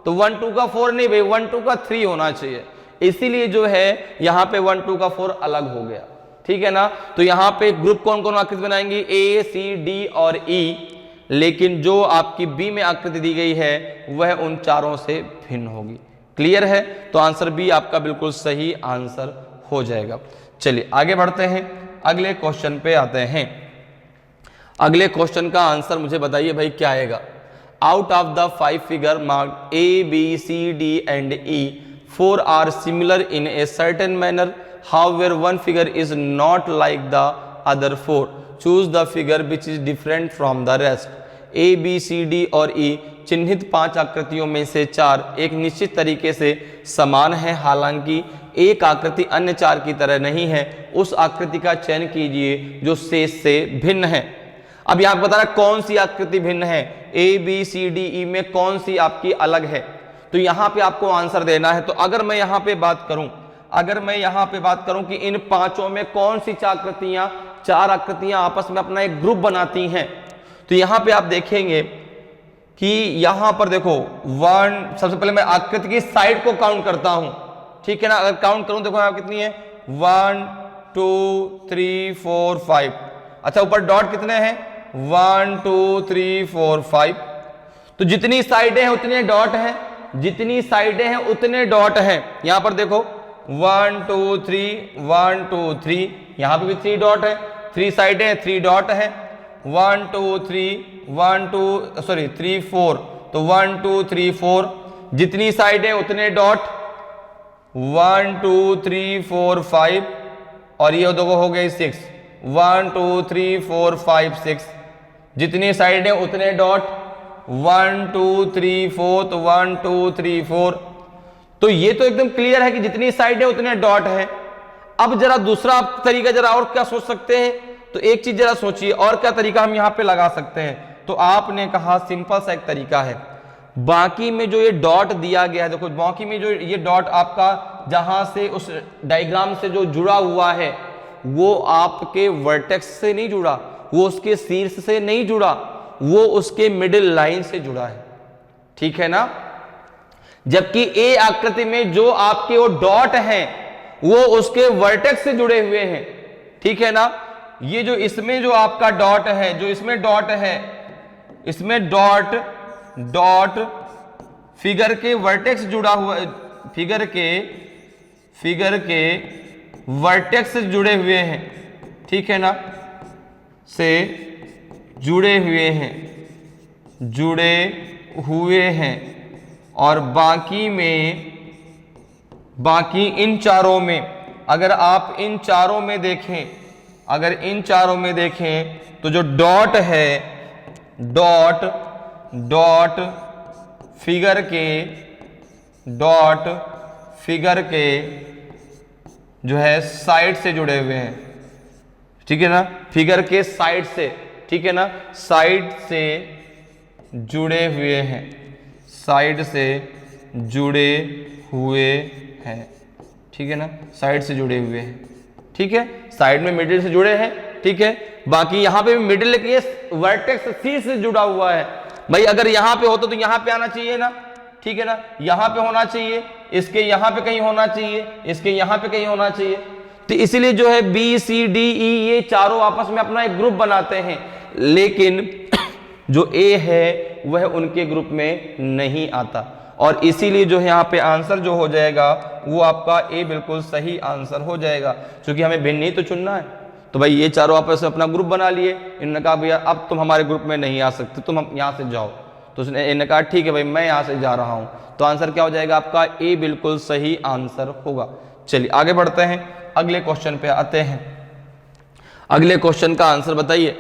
तो 1 2 का 4 नहीं भाई, 1 2 का 3 होना चाहिए, इसीलिए जो है यहाँ पे 1 2 का 4 अलग हो गया, ठीक है ना। तो यहाँ पे ग्रुप कौन कौन आकृति बनाएंगी, ए सी डी और ई, लेकिन जो आपकी बी में आकृति दी गई है वह उन चारों से भिन्न होगी। क्लियर है, तो आंसर बी आपका बिल्कुल सही आंसर हो जाएगा। चलिए आगे बढ़ते हैं, अगले क्वेश्चन पे आते हैं। अगले क्वेश्चन का आंसर मुझे बताइए भाई क्या आएगा। Out of the 5 figure marked A B C D and E 4 are similar in a certain manner, however one figure is not like the other 4, choose the figure which is different from the rest। A B C D और E चिन्हित 5 आकृतियों में से 4 एक निश्चित तरीके से समान है, हालांकि एक आकृति अन्य 4 की तरह नहीं है, उस आकृति का चयन कीजिए जो शेष से भिन्न है। अब यहाँ बता रहा कौन सी आकृति भिन्न है, ए बी सी डी ई में कौन सी आपकी अलग है, तो यहाँ पे आपको आंसर देना है। तो अगर मैं यहाँ पे बात करूं कि इन 5 में कौन सी 4 आकृतियां आपस में अपना एक ग्रुप बनाती हैं, तो यहां पे आप देखेंगे कि यहां पर देखो 1, सबसे पहले मैं आकृति की साइड को काउंट करता हूं, ठीक है ना। अगर काउंट करूं देखो यहां कितनी है, 1 2 3 4 5। अच्छा ऊपर डॉट कितने हैं, 1 2 3 4 5। तो जितनी साइडें हैं उतने डॉट हैं, जितनी साइडें हैं उतने डॉट हैं। यहां पर देखो 1 2 3 1 2 3, यहां पे भी 3 डॉट है, 3 साइडें 3 डॉट है, 1 2 3 4, तो 1 2 3 4, जितनी साइडें उतने डॉट, 1 2 3 4 5, और ये देखो हो गए 6, 1 2 3 4 5 6, जितनी साइडें उतने डॉट, 1 2 3 4, तो 1 2 3 4। तो ये तो एकदम क्लियर है कि जितनी साइड है उतने डॉट है। अब जरा दूसरा तरीका जरा और क्या सोच सकते हैं, तो एक चीज जरा सोचिए और क्या तरीका हम यहां पे लगा सकते हैं। तो आपने कहा सिंपल सा एक तरीका है, बाकी में जो ये डॉट दिया गया है, देखो बाकी में जो ये डॉट आपका जहां से उस डायग्राम से जो जुड़ा हुआ है वो आपके वर्टेक्स से नहीं जुड़ा, वो उसके शीर्ष से नहीं जुड़ा, वो उसके मिडिल लाइन से जुड़ा है, ठीक है ना। जबकि ए आकृति में जो आपके वो डॉट हैं वो उसके वर्टेक्स से जुड़े हुए हैं, ठीक है ना। ये जो इसमें जो आपका डॉट है, जो इसमें डॉट है, इसमें डॉट फिगर के वर्टेक्स जुड़ा हुआ, फिगर के वर्टेक्स से जुड़े हुए हैं, ठीक है ना, से जुड़े हुए हैं। और बाकी इन चारों में, अगर आप इन चारों में देखें, तो जो डॉट है, डॉट फिगर के जो है साइड से जुड़े हुए हैं, ठीक है ना, फिगर के साइड से, ठीक है ना, साइड से जुड़े हुए हैं, साइड से जुड़े हुए हैं, ठीक है ना, साइड से जुड़े हुए हैं, ठीक है, साइड में मिडिल से जुड़े हैं, ठीक है। बाकी यहां पे भी मिडिल, लेकिन ये वर्टेक्स सी से जुड़ा हुआ है भाई। अगर यहां पे होता तो यहां पे आना चाहिए ना, ठीक है ना, यहां पे होना चाहिए, इसके यहां पे कहीं होना चाहिए, इसके यहां पे कहीं होना चाहिए। तो इसीलिए जो है बी सी डी ई ये चारों आपस में अपना एक ग्रुप बनाते हैं, लेकिन जो ए है वह उनके ग्रुप में नहीं आता, और इसीलिए जो है यहाँ पे आंसर जो हो जाएगा वो आपका ए बिल्कुल सही आंसर हो जाएगा, क्योंकि हमें भिन्न ही तो चुनना है। तो भाई ये चारों आपस में अपना ग्रुप बना लिए, इन्होंने कहा भैया अब तुम हमारे ग्रुप में नहीं आ सकते, तुम हम यहाँ से जाओ, तो उसने इन्होंने कहा ठीक है भाई मैं यहाँ से जा रहा हूँ, तो आंसर क्या हो जाएगा आपका ए बिल्कुल सही आंसर होगा। चलिए आगे बढ़ते हैं, अगले क्वेश्चन पे आते हैं। अगले क्वेश्चन का आंसर बताइए।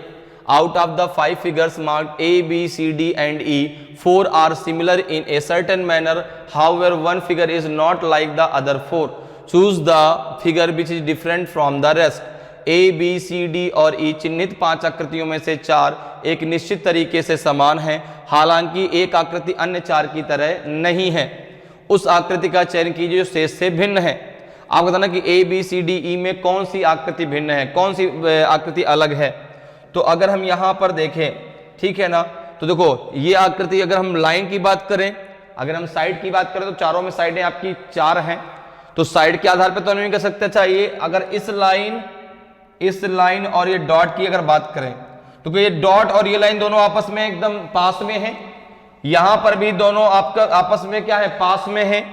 Out of the 5 figures marked A, B, C, D and E, 4 are similar in a certain manner, however one figure is not like the other 4. Choose the figure which is different from the rest। A, B, C, D और E चिन्हित 5 आकृतियों में से 4 एक निश्चित तरीके से समान है, हालांकि एक आकृति अन्य चार की तरह नहीं है, उस आकृति का चयन कीजिए जो शेष से भिन्न है। आप बताना कि ए बी सी डी ई में कौन सी आकृति भिन्न है, कौन सी आकृति अलग है। तो अगर हम यहां पर देखें, ठीक है ना, तो देखो ये आकृति, अगर हम लाइन की बात करें, अगर हम साइड की बात करें तो चारों में साइडें आपकी चार हैं, तो साइड के आधार पर तो नहीं कर सकते। अच्छा, ये अगर इस लाइन और ये डॉट की अगर बात करें तो ये डॉट और ये लाइन दोनों आपस में एकदम पास में है, यहां पर भी दोनों आपका आपस में क्या है, पास में है,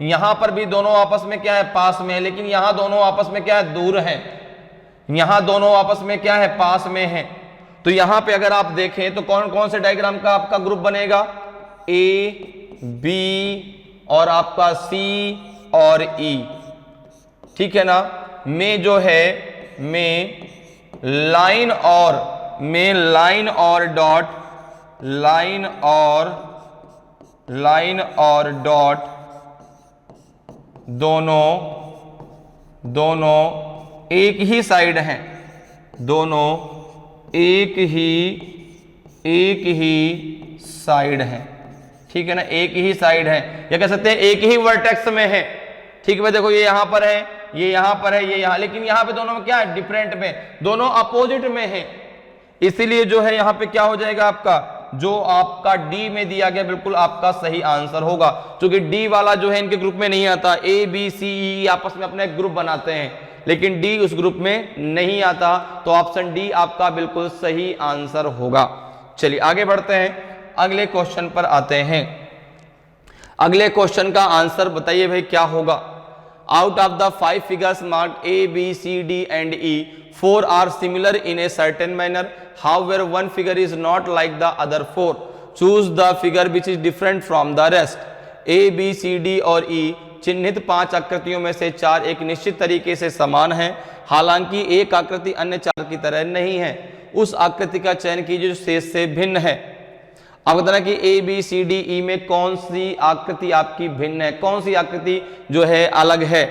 यहां पर भी दोनों आपस में क्या है, पास में है, लेकिन यहां दोनों आपस में क्या है, दूर है, यहां दोनों आपस में क्या है, पास में है। तो यहां पे अगर आप देखें तो कौन कौन से डायग्राम का आपका ग्रुप बनेगा, ए बी और आपका सी और ई, ठीक है ना, में जो है में लाइन और डॉट, लाइन और डॉट दोनों एक ही साइड हैं, दोनों एक ही साइड है, ठीक है ना, एक ही साइड है, या कह सकते हैं एक ही वर्टेक्स में है। ठीक है, देखो ये यहां पर है, ये यहां पर है, ये यहां, लेकिन यहां पे दोनों में क्या है, डिफरेंट में, दोनों अपोजिट में है। इसीलिए जो है यहां पे क्या हो जाएगा, आपका जो आपका डी में दिया गया बिल्कुल आपका सही आंसर होगा, क्योंकि डी वाला जो है इनके ग्रुप में नहीं आता। ए बी सी ई आपस में अपने ग्रुप बनाते हैं, लेकिन डी उस ग्रुप में नहीं आता, तो ऑप्शन डी आपका बिल्कुल सही आंसर होगा। चलिए आगे बढ़ते हैं, अगले क्वेश्चन पर आते हैं। अगले क्वेश्चन का आंसर बताइए भाई क्या होगा। Out of the 5 figures marked A B C D and E 4 are similar in a certain manner, however one figure is not like the other 4, choose the figure which is different from the rest। A B C D और E चिन्हित 5 आकृतियों में से 4 एक निश्चित तरीके से समान हैं, हालांकि एक आकृति अन्य 4 की तरह नहीं है, उस आकृति का चयन कीजिए जो शेष से भिन्न है। अब बताना कि ए बी सी डी ई में कौन सी आकृति आपकी भिन्न है, कौन सी आकृति जो है अलग है,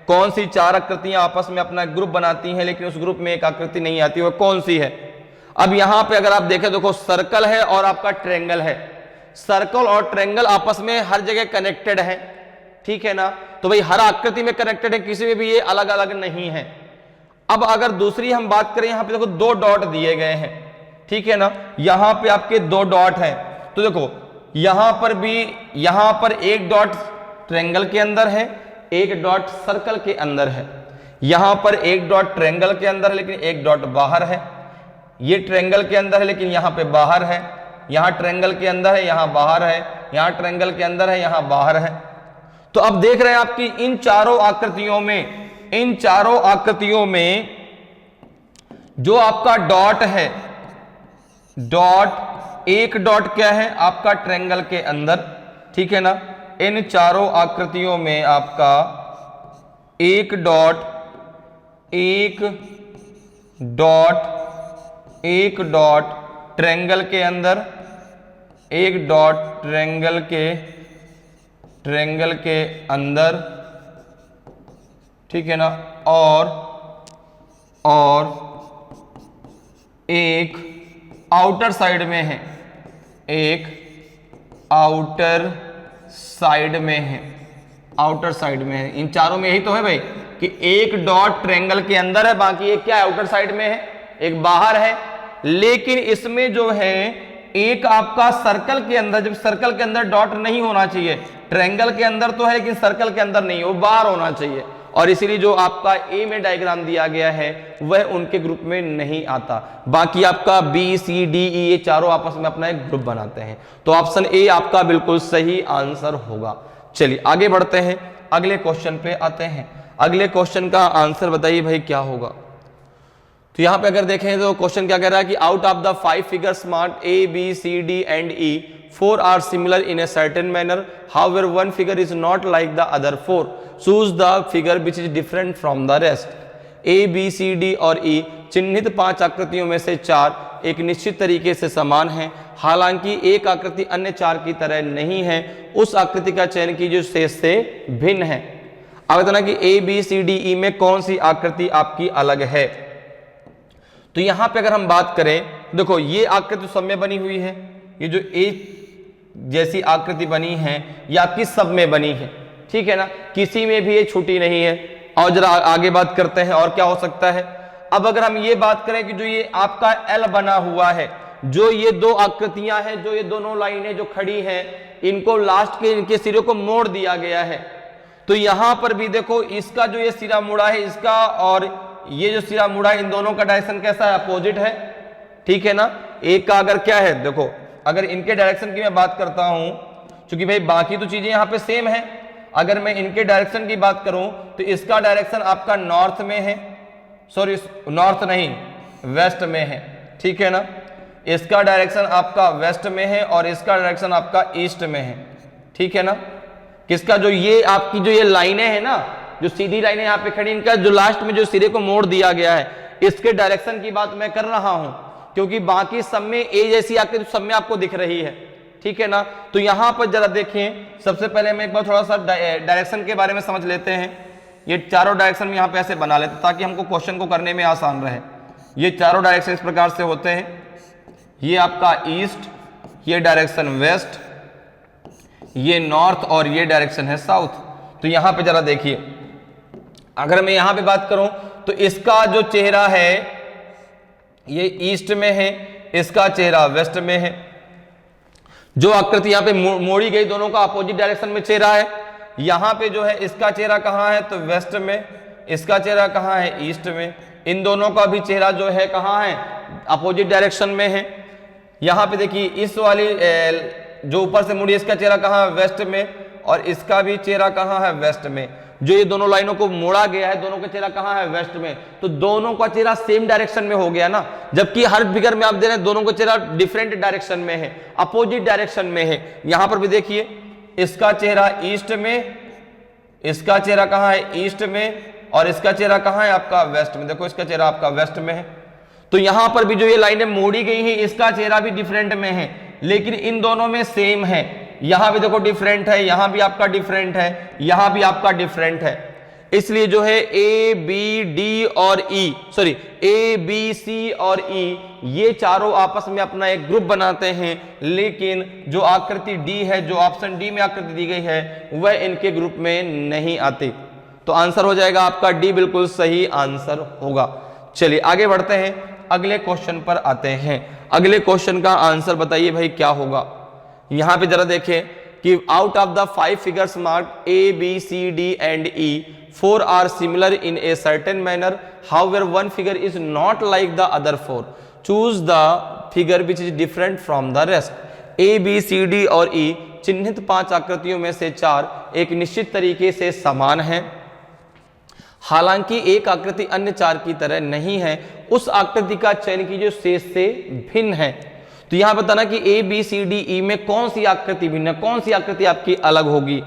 कौन सी 4 आकृतियां आपस में अपना ग्रुप बनाती हैं लेकिन उस ग्रुप में एक आकृति नहीं आती, वो कौन सी है। अब यहां पे अगर आप देखें, देखो सर्कल है और आपका ट्रायंगल है, सर्कल और ट्रायंगल आपस में हर जगह कनेक्टेड है, ठीक है ना, तो भाई हर आकृति में कनेक्टेड है, किसी में भी ये अलग अलग नहीं है। अब अगर दूसरी हम बात करें, यहां पे देखो 2 डॉट दिए गए हैं, ठीक है ना, यहां पे आपके 2 डॉट हैं, तो देखो यहां पर भी, यहां पर एक डॉट ट्रायंगल के अंदर है, एक डॉट सर्कल के अंदर है, यहां पर एक डॉट ट्रायंगल के अंदर है लेकिन एक डॉट बाहर है, ये ट्रायंगल के अंदर है लेकिन यहां पे बाहर है, यहां ट्रायंगल के अंदर है, यहां बाहर है, यहां ट्रायंगल के अंदर है, यहां बाहर है। तो अब देख रहे हैं आपकी इन चारों आकृतियों में जो आपका डॉट है, डॉट, एक डॉट क्या है आपका ट्रायंगल के अंदर, ठीक है ना, इन चारों आकृतियों में आपका एक डॉट ट्रायंगल के अंदर, एक डॉट ट्रायंगल के अंदर, ठीक है ना, और एक आउटर साइड में है, एक आउटर साइड में है, आउटर साइड में है। इन चारों में यही तो है भाई कि एक डॉट ट्रायंगल के अंदर है, बाकी एक क्या है, आउटर साइड में है, एक बाहर है। लेकिन इसमें जो है एक आपका सर्कल के अंदर, जब सर्कल के अंदर डॉट नहीं होना चाहिए, ट्रायंगल के अंदर तो है लेकिन सर्कल के अंदर नहीं है, वो बाहर होना चाहिए, और इसीलिए जो आपका ए में डायग्राम दिया गया है वह उनके ग्रुप में नहीं आता। बाकी आपका बी सी डी ई ये चारों आपस में अपना एक ग्रुप बनाते हैं, तो ऑप्शन ए आपका बिल्कुल सही आंसर होगा। चलिए आगे बढ़ते हैं, अगले क्वेश्चन पे आते हैं। अगले क्वेश्चन का आंसर बताइए भाई क्या होगा। तो यहां पे अगर देखें तो क्वेश्चन क्या कह रहा है कि out of the 5 figures marked A B C D and E 4 are similar in a certain manner, however one figure is not like the other 4, choose the figure which is different from the rest. A B C D और E चिन्हित 5 आकृतियों में से 4 एक निश्चित तरीके से समान हैं, हालांकि एक आकृति अन्य 4 की तरह नहीं है, उस आकृति का चयन कीजिए जो शेष से भिन्न है। अब बताना कि ए बी सी डी ई में कौन सी आकृति आपकी अलग है। तो यहां पे अगर हम बात करें देखो ये आकृति सब में बनी हुई है, ये जो ए जैसी आकृति बनी है ये आपकी सब में बनी है, ठीक है ना, किसी में भी ये छूटी नहीं है। और जरा आगे बात करते हैं और क्या हो सकता है। अब अगर हम ये बात करें कि जो ये आपका एल बना हुआ है, जो ये दो आकृतियां हैं, जो ये दोनों लाइनें जो खड़ी हैं, इनको लास्ट के इनके सिरे को मोड़ दिया गया है। तो यहां पर भी देखो इसका जो ये सिरा मुड़ा है, इसका और ये जो सिरा मुड़ा है, इन दोनों का डायरेक्शन कैसा है, अपोजिट है, ठीक है ना। एक का अगर क्या है, देखो अगर इनके डायरेक्शन की मैं बात करता हूं, क्योंकि भाई बाकी तो चीजें यहां पे सेम है, अगर मैं इनके डायरेक्शन की बात करूं तो इसका डायरेक्शन आपका नॉर्थ में है, सॉरी नॉर्थ नहीं वेस्ट में है, ठीक है ना। इसका डायरेक्शन आपका वेस्ट में है और इसका डायरेक्शन आपका ईस्ट में है, ठीक है ना। किसका, जो ये आपकी जो ये लाइनें हैं ना, जो सीधी लाइनें यहाँ पे खड़ी, इनका जो लास्ट में जो सिरे को मोड़ दिया गया है, इसके डायरेक्शन की बात मैं कर रहा हूं, क्योंकि बाकी सब में ए जैसी आकृति सब में आपको दिख रही है, ठीक है ना। तो यहां पर जरा देखें, सबसे पहले मैं एक बार थोड़ा सा डायरेक्शन के बारे में समझ लेते हैं। ये चारों डायरेक्शन यहाँ पे ऐसे बना लेते ताकि हमको क्वेश्चन को करने में आसान रहे। ये चारों डायरेक्शन इस प्रकार से होते हैं, ये आपका ईस्ट, ये डायरेक्शन वेस्ट, ये नॉर्थ और ये डायरेक्शन है साउथ। तो यहां पे जरा देखिए, अगर मैं यहां पे बात करूं तो इसका जो चेहरा है ये ईस्ट में है, इसका चेहरा वेस्ट में है। जो आकृति यहां पे मोड़ी गई, दोनों का अपोजिट डायरेक्शन में चेहरा है। यहां पे जो है इसका चेहरा कहां है, तो वेस्ट में, इसका चेहरा कहां है, ईस्ट में। इन दोनों का भी चेहरा जो है कहां है, अपोजिट डायरेक्शन में है। यहां पे देखिए इस वाली जो ऊपर से मुड़ी, इसका चेहरा कहां है, वेस्ट में, और इसका भी चेहरा कहां है, वेस्ट में। जो ये दोनों लाइनों को मोड़ा गया है, दोनों का चेहरा कहां है, वेस्ट में। तो दोनों का चेहरा सेम डायरेक्शन में हो गया ना, जबकि हर फिगर में आप दे रहे हैं दोनों का चेहरा डिफरेंट डायरेक्शन में है, अपोजिट डायरेक्शन में है। यहां पर भी देखिए इसका चेहरा ईस्ट में, इसका चेहरा कहां है, ईस्ट में, और इसका चेहरा कहां है, आपका वेस्ट में। देखो इसका चेहरा आपका वेस्ट में है। तो यहां पर भी जो ये लाइनें मोड़ी गई है, इसका चेहरा भी डिफरेंट में है, लेकिन इन दोनों में सेम है। यहां भी देखो डिफरेंट है, यहां भी आपका डिफरेंट है, यहां भी आपका डिफरेंट है। इसलिए जो है ए बी डी और ई, सॉरी ए बी सी और ई, ये चारों आपस में अपना एक ग्रुप बनाते हैं, लेकिन जो आकृति डी है, जो ऑप्शन डी में आकृति दी गई है, वह इनके ग्रुप में नहीं आती। तो आंसर हो जाएगा आपका डी, बिल्कुल सही आंसर होगा। चलिए आगे बढ़ते हैं, अगले क्वेश्चन पर आते हैं। अगले क्वेश्चन का आंसर बताइए भाई क्या होगा। यहां पे जरा देखें कि out of the 5 figures marked A B C D and E, 4 are similar in a certain manner, however one figure is not like the other 4. Choose the figure which is different from the rest. A B C D और E चिन्हित 5 आकृतियों में से 4 एक निश्चित तरीके से समान हैं, हालांकि एक आकृति अन्य 4 की तरह नहीं है। उस आकृति का चयन कीजिए जो शेष से भिन्न है। तो यहां बताना कि ए बी सी डी ई में कौन सी आकृति भिन्न है, कौन सी आकृति आपकी अलग होगी।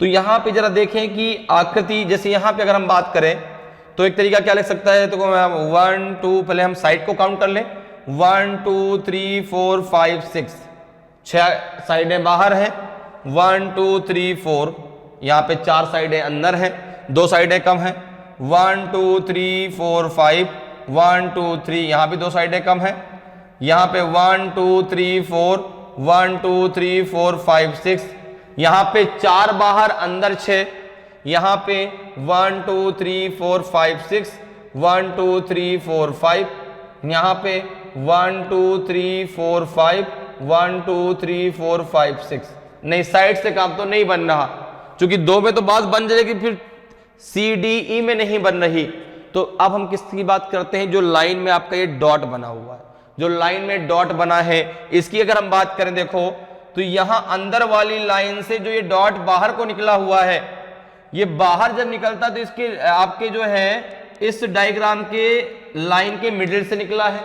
तो यहां पे जरा देखें कि आकृति, जैसे यहां पे अगर हम बात करें तो एक तरीका क्या लग सकता है, तो 1 2, पहले हम साइड को काउंट कर लें, 1 2 3 4 5 6, 6 साइडें बाहर हैं, 1 2 3 4, यहाँ पे 4 साइडें अंदर हैं, 2 साइडें कम हैं, 1 2 3 4 5, 1 2 3, यहाँ पे 2 साइडें कम हैं, यहाँ पे 1 2 3 4, 1 2 3 4 5 6, यहाँ पे 4 बाहर अंदर 6, यहाँ पे 1 2 3 4 5 6, 1 2 3 4 5, यहाँ पे 1 2 3 4 5, 1 2 3 4 5 6। नहीं, साइड से काम तो नहीं बन रहा, क्योंकि 2 में तो बात बन जाएगी, फिर सी डी ई में नहीं बन रही। तो अब हम किसकी बात करते हैं, जो लाइन में आपका ये डॉट बना हुआ है, जो लाइन में डॉट बना है, इसकी अगर हम बात करें देखो तो यहां अंदर वाली लाइन से जो ये डॉट बाहर को निकला हुआ है, ये बाहर जब निकलता तो इसके आपके जो है इस डायग्राम के लाइन के मिडिल से निकला है।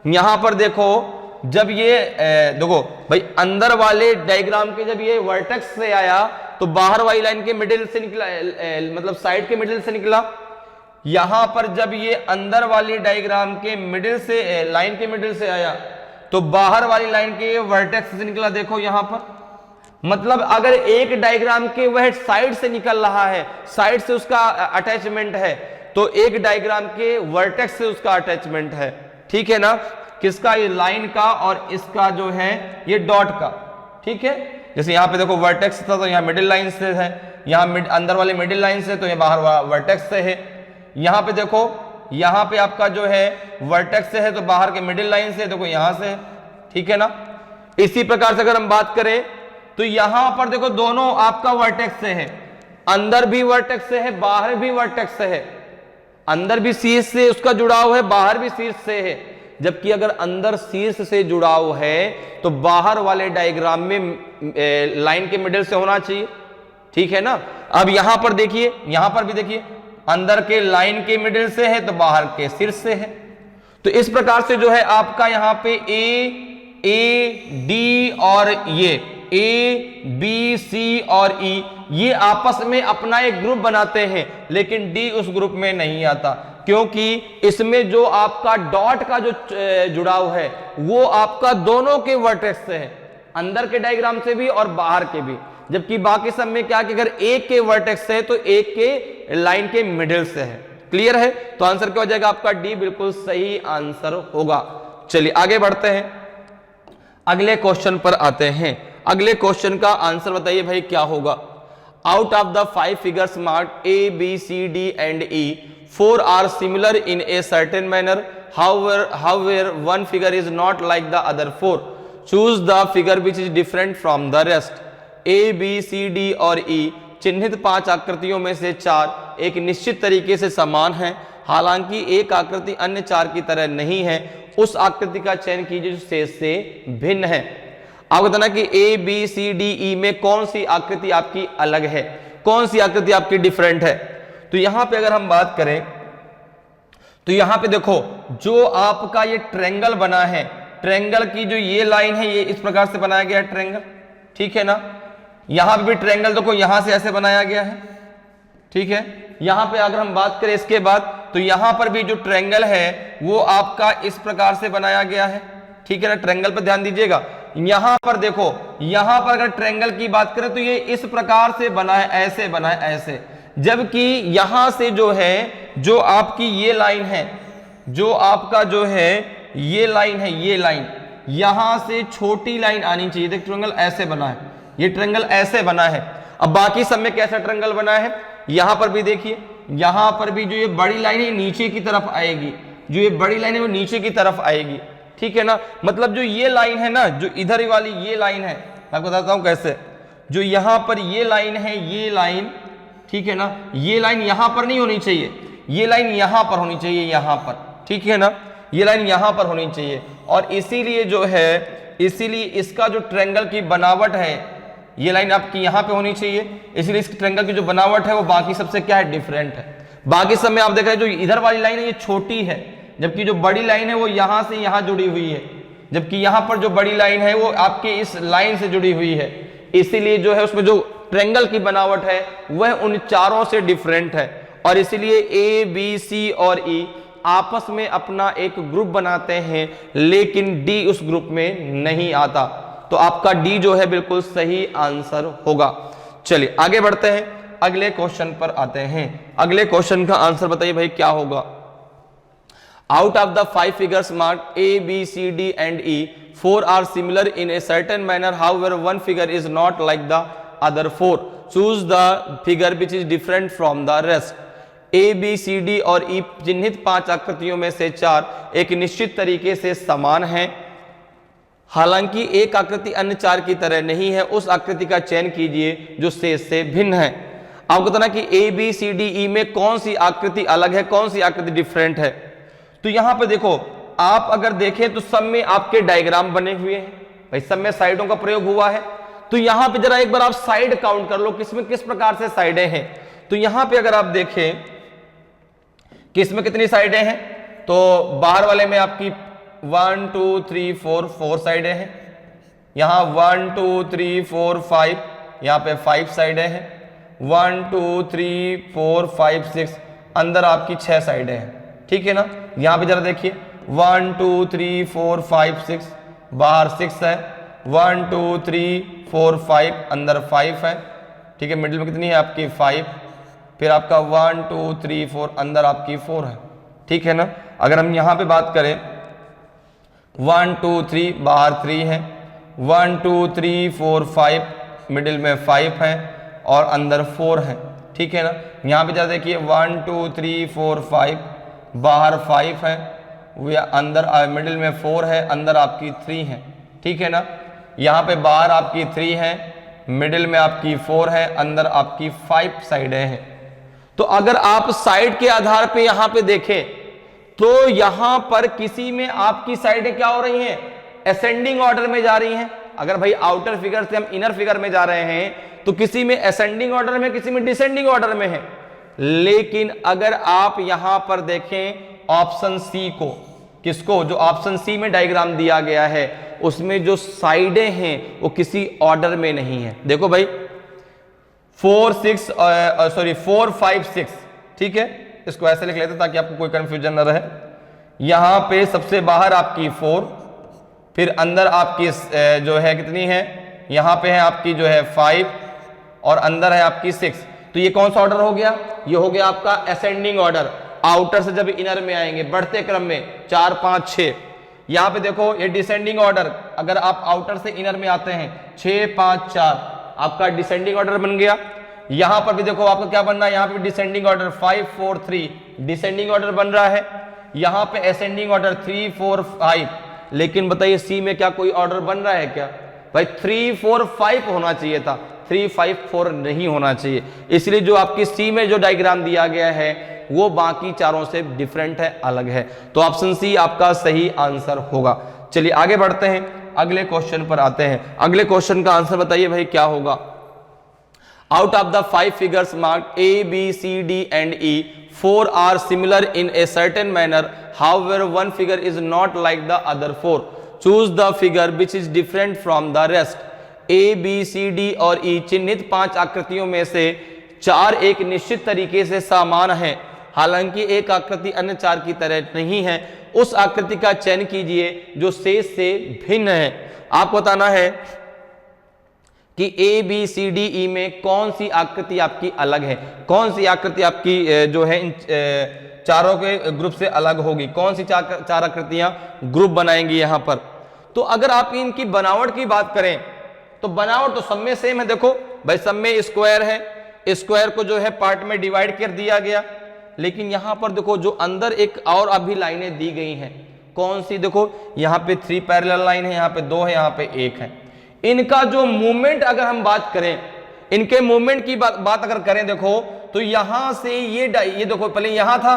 यहां पर देखो जब ये देखो भाई अंदर वाले डायग्राम के जब ये वर्टेक्स से आया तो बाहर वाली लाइन के मिडिल से निकला, मतलब साइड के मिडिल से निकला। यहां पर जब ये अंदर वाली डायग्राम के मिडिल से, लाइन के मिडिल से आया तो बाहर वाली लाइन के वर्टेक्स से निकला। देखो यहां पर मतलब अगर एक डायग्राम के वह साइड से निकल रहा है, साइड से उसका अटैचमेंट है, तो एक डायग्राम के वर्टेक्स से उसका अटैचमेंट है, ठीक है ना। किसका, ये लाइन का और इसका जो है ये डॉट का, ठीक है। जैसे यहाँ पे देखो वर्टेक्स था तो यहाँ मिडिल लाइन से है, यहाँ अंदर वाले मिडिल लाइन से तो ये बाहर वर्टेक्स से है। यहाँ पे देखो, यहाँ पे आपका जो है वर्टेक्स से है तो बाहर के मिडिल लाइन से देखो यहाँ से है, ठीक है ना। इसी प्रकार से अगर हम बात करें तो यहां पर देखो दोनों आपका वर्टेक्स से है, अंदर भी वर्टेक्स से है, बाहर भी वर्टेक्स से है, अंदर भी शीर्ष से उसका जुड़ाव है, बाहर भी शीर्ष से है। जबकि अगर अंदर शीर्ष से जुड़ाव है तो बाहर वाले डायग्राम में लाइन के मिडिल से होना चाहिए, ठीक है ना। अब यहां पर देखिए, यहां पर भी देखिए, अंदर के लाइन के मिडिल से है तो बाहर के शीर्ष से है। तो इस प्रकार से जो है आपका यहां पे ए डी और ये ए बी सी और ई ये आपस में अपना एक ग्रुप बनाते हैं, लेकिन डी उस ग्रुप में नहीं आता, क्योंकि इसमें जो आपका डॉट का जो जुड़ाव है वो आपका दोनों के वर्टेक्स से है, अंदर के डायग्राम से भी और बाहर के भी। जबकि बाकी सब में क्या कि अगर एक के वर्टेक्स से है तो एक के लाइन के मिडिल से है। क्लियर है? तो आंसर क्या हो जाएगा आपका डी, बिल्कुल सही आंसर होगा। चलिए आगे बढ़ते हैं, अगले क्वेश्चन पर आते हैं। अगले क्वेश्चन का आंसर बताइए भाई क्या होगा। Out of the 5 figures marked A B C D and E 4 are similar in a certain manner, however one figure is not like the other 4. Choose the figure which is different from the rest. A B C D और E चिन्हित 5 आकृतियों में से 4 एक निश्चित तरीके से समान हैं, हालांकि एक आकृति अन्य 4 की तरह नहीं है। उस आकृति का चयन कीजिए जो शेष से भिन्न है। आपको बताना कि ए बी सी डी ई में कौन सी आकृति आपकी अलग है, कौन सी आकृति आपकी डिफरेंट है। तो यहां पे अगर हम बात करें तो यहां पे देखो जो आपका ये ट्रायंगल बना है, ट्रायंगल की जो ये लाइन है ये इस प्रकार से बनाया गया है ट्रायंगल, ठीक है ना। यहां पे भी ट्रायंगल देखो यहां से ऐसे बनाया गया है, ठीक है। यहां पे अगर हम बात करें इसके बाद तो यहां पर भी जो ट्रायंगल है वो आपका इस प्रकार से बनाया गया है, ठीक है ना। ट्रायंगल पर ध्यान दीजिएगा। यहां पर देखो, यहां पर अगर ट्रायंगल की बात करें तो ये इस प्रकार से बना है, ऐसे बना है, ऐसे। जबकि यहां से जो है, जो आपकी ये लाइन है, जो आपका जो है ये लाइन है, ये लाइन यहां से छोटी लाइन आनी चाहिए। देख ट्रायंगल ऐसे बना है, ये ट्रायंगल ऐसे बना है। अब बाकी सब में कैसा ट्रायंगल बना है, यहां पर भी देखिए, यहां पर भी जो ये बड़ी लाइन है नीचे की तरफ आएगी, जो ये बड़ी लाइन है वो नीचे की तरफ आएगी, ठीक है ना। मतलब जो ये लाइन है ना, जो इधर वाली ये लाइन है, मैं आपको बताता हूं कैसे। जो यहां पर ये लाइन है, ये लाइन, ठीक है ना, ये लाइन यहां पर नहीं होनी चाहिए, ये लाइन यहां पर होनी चाहिए, यहां पर, ठीक है ना। ये लाइन यहां पर होनी चाहिए और इसीलिए जो है, इसीलिए इसका जो ट्रायंगल की बनावट है, ये लाइन आपकी यहां पे होनी चाहिए, इसलिए इस ट्रायंगल की जो बनावट है वो बाकी सबसे क्या है, डिफरेंट है। बाकी सब में आप देख रहे हैं जो इधर वाली लाइन है ये छोटी है, जबकि जो बड़ी लाइन है वो यहां से यहां जुड़ी हुई है, जबकि यहां पर जो बड़ी लाइन है वो आपके इस लाइन से जुड़ी हुई है। इसीलिए जो है उसमें जो ट्रायंगल की बनावट है वह उन चारों से डिफरेंट है और इसीलिए ए बी सी और ई आपस में अपना एक ग्रुप बनाते हैं, लेकिन डी उस ग्रुप में नहीं आता। तो आपका डी जो है बिल्कुल सही आंसर होगा। चलिए आगे बढ़ते हैं, अगले क्वेश्चन पर आते हैं। अगले क्वेश्चन का आंसर बताइए भाई क्या होगा। Out of the 5 figures marked A B C D and E 4 are similar in a certain manner, however one figure is not like the other 4. Choose the figure which is different from the rest. A B C D और E चिन्हित 5 आकृतियों में से 4 एक निश्चित तरीके से समान हैं, हालांकि एक आकृति अन्य 4 की तरह नहीं है। उस आकृति का चयन कीजिए जो शेष से भिन्न है। आपको बताना कि ए बी सी डी ई में कौन सी आकृति अलग है, कौन सी आकृति डिफरेंट है। तो यहां पे देखो, आप अगर देखें तो सब में आपके डायग्राम बने हुए हैं भाई, सब में साइडों का प्रयोग हुआ है। तो यहां पे जरा एक बार आप साइड काउंट कर लो, किसमें किस प्रकार से साइडें हैं। तो यहां पे अगर आप देखें कि इसमें कितनी साइडें हैं, तो बाहर वाले में आपकी 1 2 3 4 4 साइडें हैं। यहां 1 2 3 4 5, यहां पे 5 साइडें हैं। 1 2 3 4 5 6, अंदर आपकी 6 साइडें हैं, ठीक है ना। यहां पे जरा देखिए 1 2 3 4 5 6, बाहर 6 है। 1 2 3 4 5, अंदर 5 है, ठीक है। मिडिल में कितनी है आपकी 5, फिर आपका 1 2 3 4, अंदर आपकी 4 है, ठीक है ना। अगर हम यहां पे बात करें 1 2 3 बाहर 3 है, 1 2 3 4 5 मिडिल में 5 है और अंदर 4 है। ठीक है ना, यहाँ पे जरा देखिए 1 2 3 4 5 बाहर 5 है, अंदर मिडिल में 4 है, अंदर आपकी 3 है। ठीक है ना, यहाँ पे बाहर आपकी 3 है, मिडिल में आपकी 4 है, अंदर आपकी 5 साइडें हैं। तो अगर आप साइड के आधार पे यहाँ पे देखें तो यहां पर किसी में आपकी साइडें क्या हो रही हैं, असेंडिंग ऑर्डर में जा रही हैं। अगर भाई आउटर फिगर से हम इनर फिगर में जा रहे हैं तो किसी में असेंडिंग ऑर्डर में, किसी में डिसेंडिंग ऑर्डर में है। लेकिन अगर आप यहां पर देखें ऑप्शन सी को, किसको, जो ऑप्शन सी में डायग्राम दिया गया है उसमें जो साइडें हैं वो किसी ऑर्डर में नहीं है। देखो भाई 4 5 6, ठीक है, इसको ऐसे लिख लेते ताकि आपको कोई कंफ्यूजन न रहे। यहां पे सबसे बाहर आपकी 4, फिर अंदर आपकी जो है कितनी है, यहां पे है आपकी जो है 5 और अंदर है आपकी 6। तो ये कौन सा ऑर्डर हो गया, ये हो गया आपका असेंडिंग ऑर्डर। आउटर से जब इनर में आएंगे बढ़ते क्रम में 4 5 6। यहां पे देखो ये डिसेंडिंग ऑर्डर, अगर आप आउटर से इनर में आते हैं 6 5 4 आपका डिसेंडिंग ऑर्डर बन गया। यहां पर भी देखो आपका क्या बन रहा है, यहां पे डिसेंडिंग ऑर्डर 5 4 3 डिसेंडिंग ऑर्डर बन रहा है। यहां पे असेंडिंग ऑर्डर 3 4 5। लेकिन बताइए सी में क्या कोई ऑर्डर बन रहा है क्या भाई, 3 4 5 होना चाहिए था, 3 5 4 नहीं होना चाहिए। इसलिए जो आपकी सी में जो डायग्राम दिया गया है वो बाकी चारों से डिफरेंट है, अलग है। तो ऑप्शन सी आपका सही आंसर होगा। चलिए आगे बढ़ते हैं, अगले क्वेश्चन पर आते हैं। अगले क्वेश्चन का आंसर बताइए भाई क्या होगा। Out of the 5 figures marked A, B, C, D and E, 4 are similar in a certain manner. However, one figure is not like the other 4. Choose the figure which is different from the rest. A, B, C, D और E चिन्हित 5 आकृतियों में से 4 एक निश्चित तरीके से समान हैं, हालांकि एक आकृति अन्य 4 की तरह नहीं है। उस आकृति का चयन कीजिए जो शेष से भिन्न है। आपको बताना है कि ए बी सी डी ई में कौन सी आकृति आपकी अलग है, कौन सी आकृति आपकी जो है इन चारों के ग्रुप से अलग होगी, कौन सी चार आकृतियां ग्रुप बनाएंगी यहां पर। तो अगर आप इनकी बनावट की बात करें तो बनावट तो सब में सेम है। देखो भाई सब में स्क्वायर है, स्क्वायर को जो है पार्ट में डिवाइड कर दिया गया। लेकिन यहां पर देखो जो अंदर एक और अभी लाइनें दी गई हैं, कौन सी, देखो यहां पे 3 पैरेलल लाइन है, यहां पे 2 है, यहां पे 1 है। इनका जो मूवमेंट अगर हम बात करें, इनके मूवमेंट की बात अगर करें देखो तो यहां से ये देखो पहले यहां था,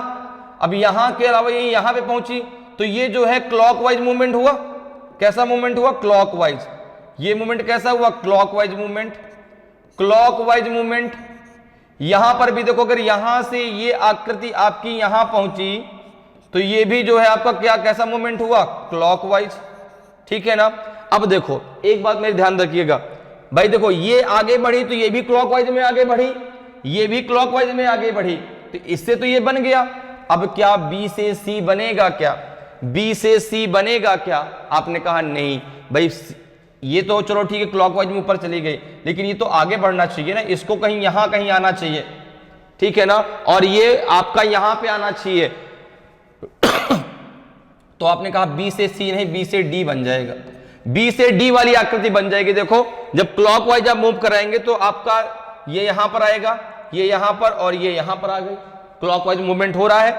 अब यहां के अलावा ये यहां पे पहुंची, तो ये जो है क्लॉकवाइज मूवमेंट हुआ। कैसा मूवमेंट हुआ, क्लॉकवाइज। ये मूवमेंट कैसा हुआ, क्लॉकवाइज मूवमेंट, क्लॉकवाइज मूवमेंट। यहां पर भी देखो अगर यहां से ये आकृति आपकी यहां पहुंची तो ये भी जो है आपका क्या कैसा मूवमेंट हुआ, क्लॉकवाइज। ठीक है ना। अब देखो एक बात मेरे ध्यान रखिएगा भाई, देखो ये आगे बढ़ी तो ये भी क्लॉकवाइज में आगे बढ़ी, ये भी क्लॉकवाइज में आगे बढ़ी, तो इससे तो ये बन गया। अब क्या बी से सी बनेगा, क्या बी से सी बनेगा क्या, आपने कहा नहीं भाई ये तो चलो ठीक है क्लॉकवाइज में ऊपर चली गई, लेकिन ये तो आगे बढ़ना चाहिए ना, इसको कहीं यहां कहीं आना चाहिए। ठीक है ना, और ये आपका यहां पे आना चाहिए। तो आपने कहा बी से सी नहीं, बी से डी बन जाएगा, बी से डी वाली आकृति बन जाएगी। देखो जब क्लॉकवाइज आप मूव कराएंगे तो आपका ये यहां पर आएगा, ये यहां पर और ये यहां पर आ गई, क्लॉकवाइज मूवमेंट हो रहा है।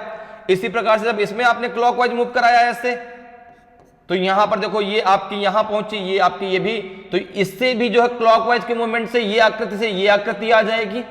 इसी प्रकार से जब इसमें आपने क्लॉकवाइज मूव कराया ऐसे, तो यहां पर देखो ये आपकी यहां पहुंची, ये आपकी ये भी, तो इससे भी जो है क्लॉकवाइज के मूवमेंट से ये आकृति से ये आकृति आ जाएगी,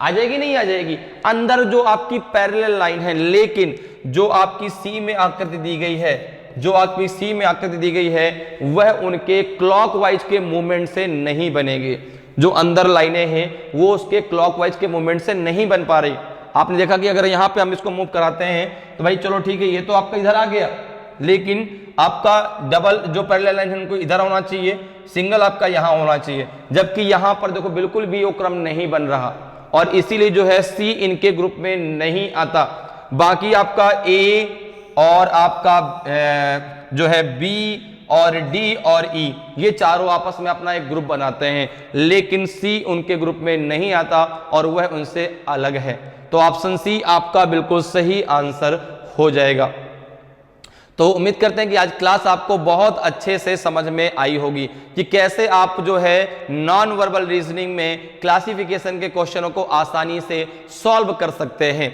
आ जाएगी नहीं आ जाएगी। अंदर जो आपकी पैरेलल लाइन है, लेकिन जो आपकी सी में आकृति दी गई है, जो आपकी सी में आकृति दी गई है वह उनके क्लॉकवाइज के मूवमेंट से नहीं बनेगी। जो अंदर लाइनें हैं वो उसके क्लॉकवाइज के मूवमेंट से नहीं बन पा रही। आपने देखा कि अगर यहां पे हम इसको मूव कराते हैं तो भाई चलो ठीक है ये तो आपका इधर आ गया, लेकिन आपका डबल जो पैरेलल लाइन है उनको इधर होना चाहिए, सिंगल आपका यहां होना चाहिए, जबकि यहां पर देखो बिल्कुल भी वो क्रम नहीं बन रहा और इसीलिए जो है सी इनके ग्रुप में नहीं आता। बाकी आपका ए और आपका जो है बी और डी और ई ये चारों आपस में अपना एक ग्रुप बनाते हैं, लेकिन सी उनके ग्रुप में नहीं आता और वह उनसे अलग है। तो ऑप्शन सी आपका बिल्कुल सही आंसर हो जाएगा। तो उम्मीद करते हैं कि आज क्लास आपको बहुत अच्छे से समझ में आई होगी कि कैसे आप जो है नॉन वर्बल रीजनिंग में क्लासिफिकेशन के क्वेश्चनों को आसानी से सॉल्व कर सकते हैं।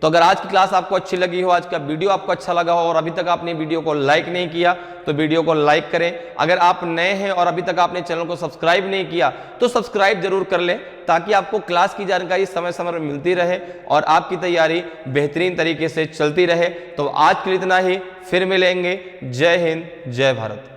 तो अगर आज की क्लास आपको अच्छी लगी हो, आज का वीडियो आपको अच्छा लगा हो और अभी तक आपने वीडियो को लाइक नहीं किया तो वीडियो को लाइक करें। अगर आप नए हैं और अभी तक आपने चैनल को सब्सक्राइब नहीं किया तो सब्सक्राइब जरूर कर लें, ताकि आपको क्लास की जानकारी समय समय पर मिलती रहे और आपकी तैयारी बेहतरीन तरीके से चलती रहे। तो आज के लिए इतना ही, फिर मिलेंगे। जय हिंद, जय भारत।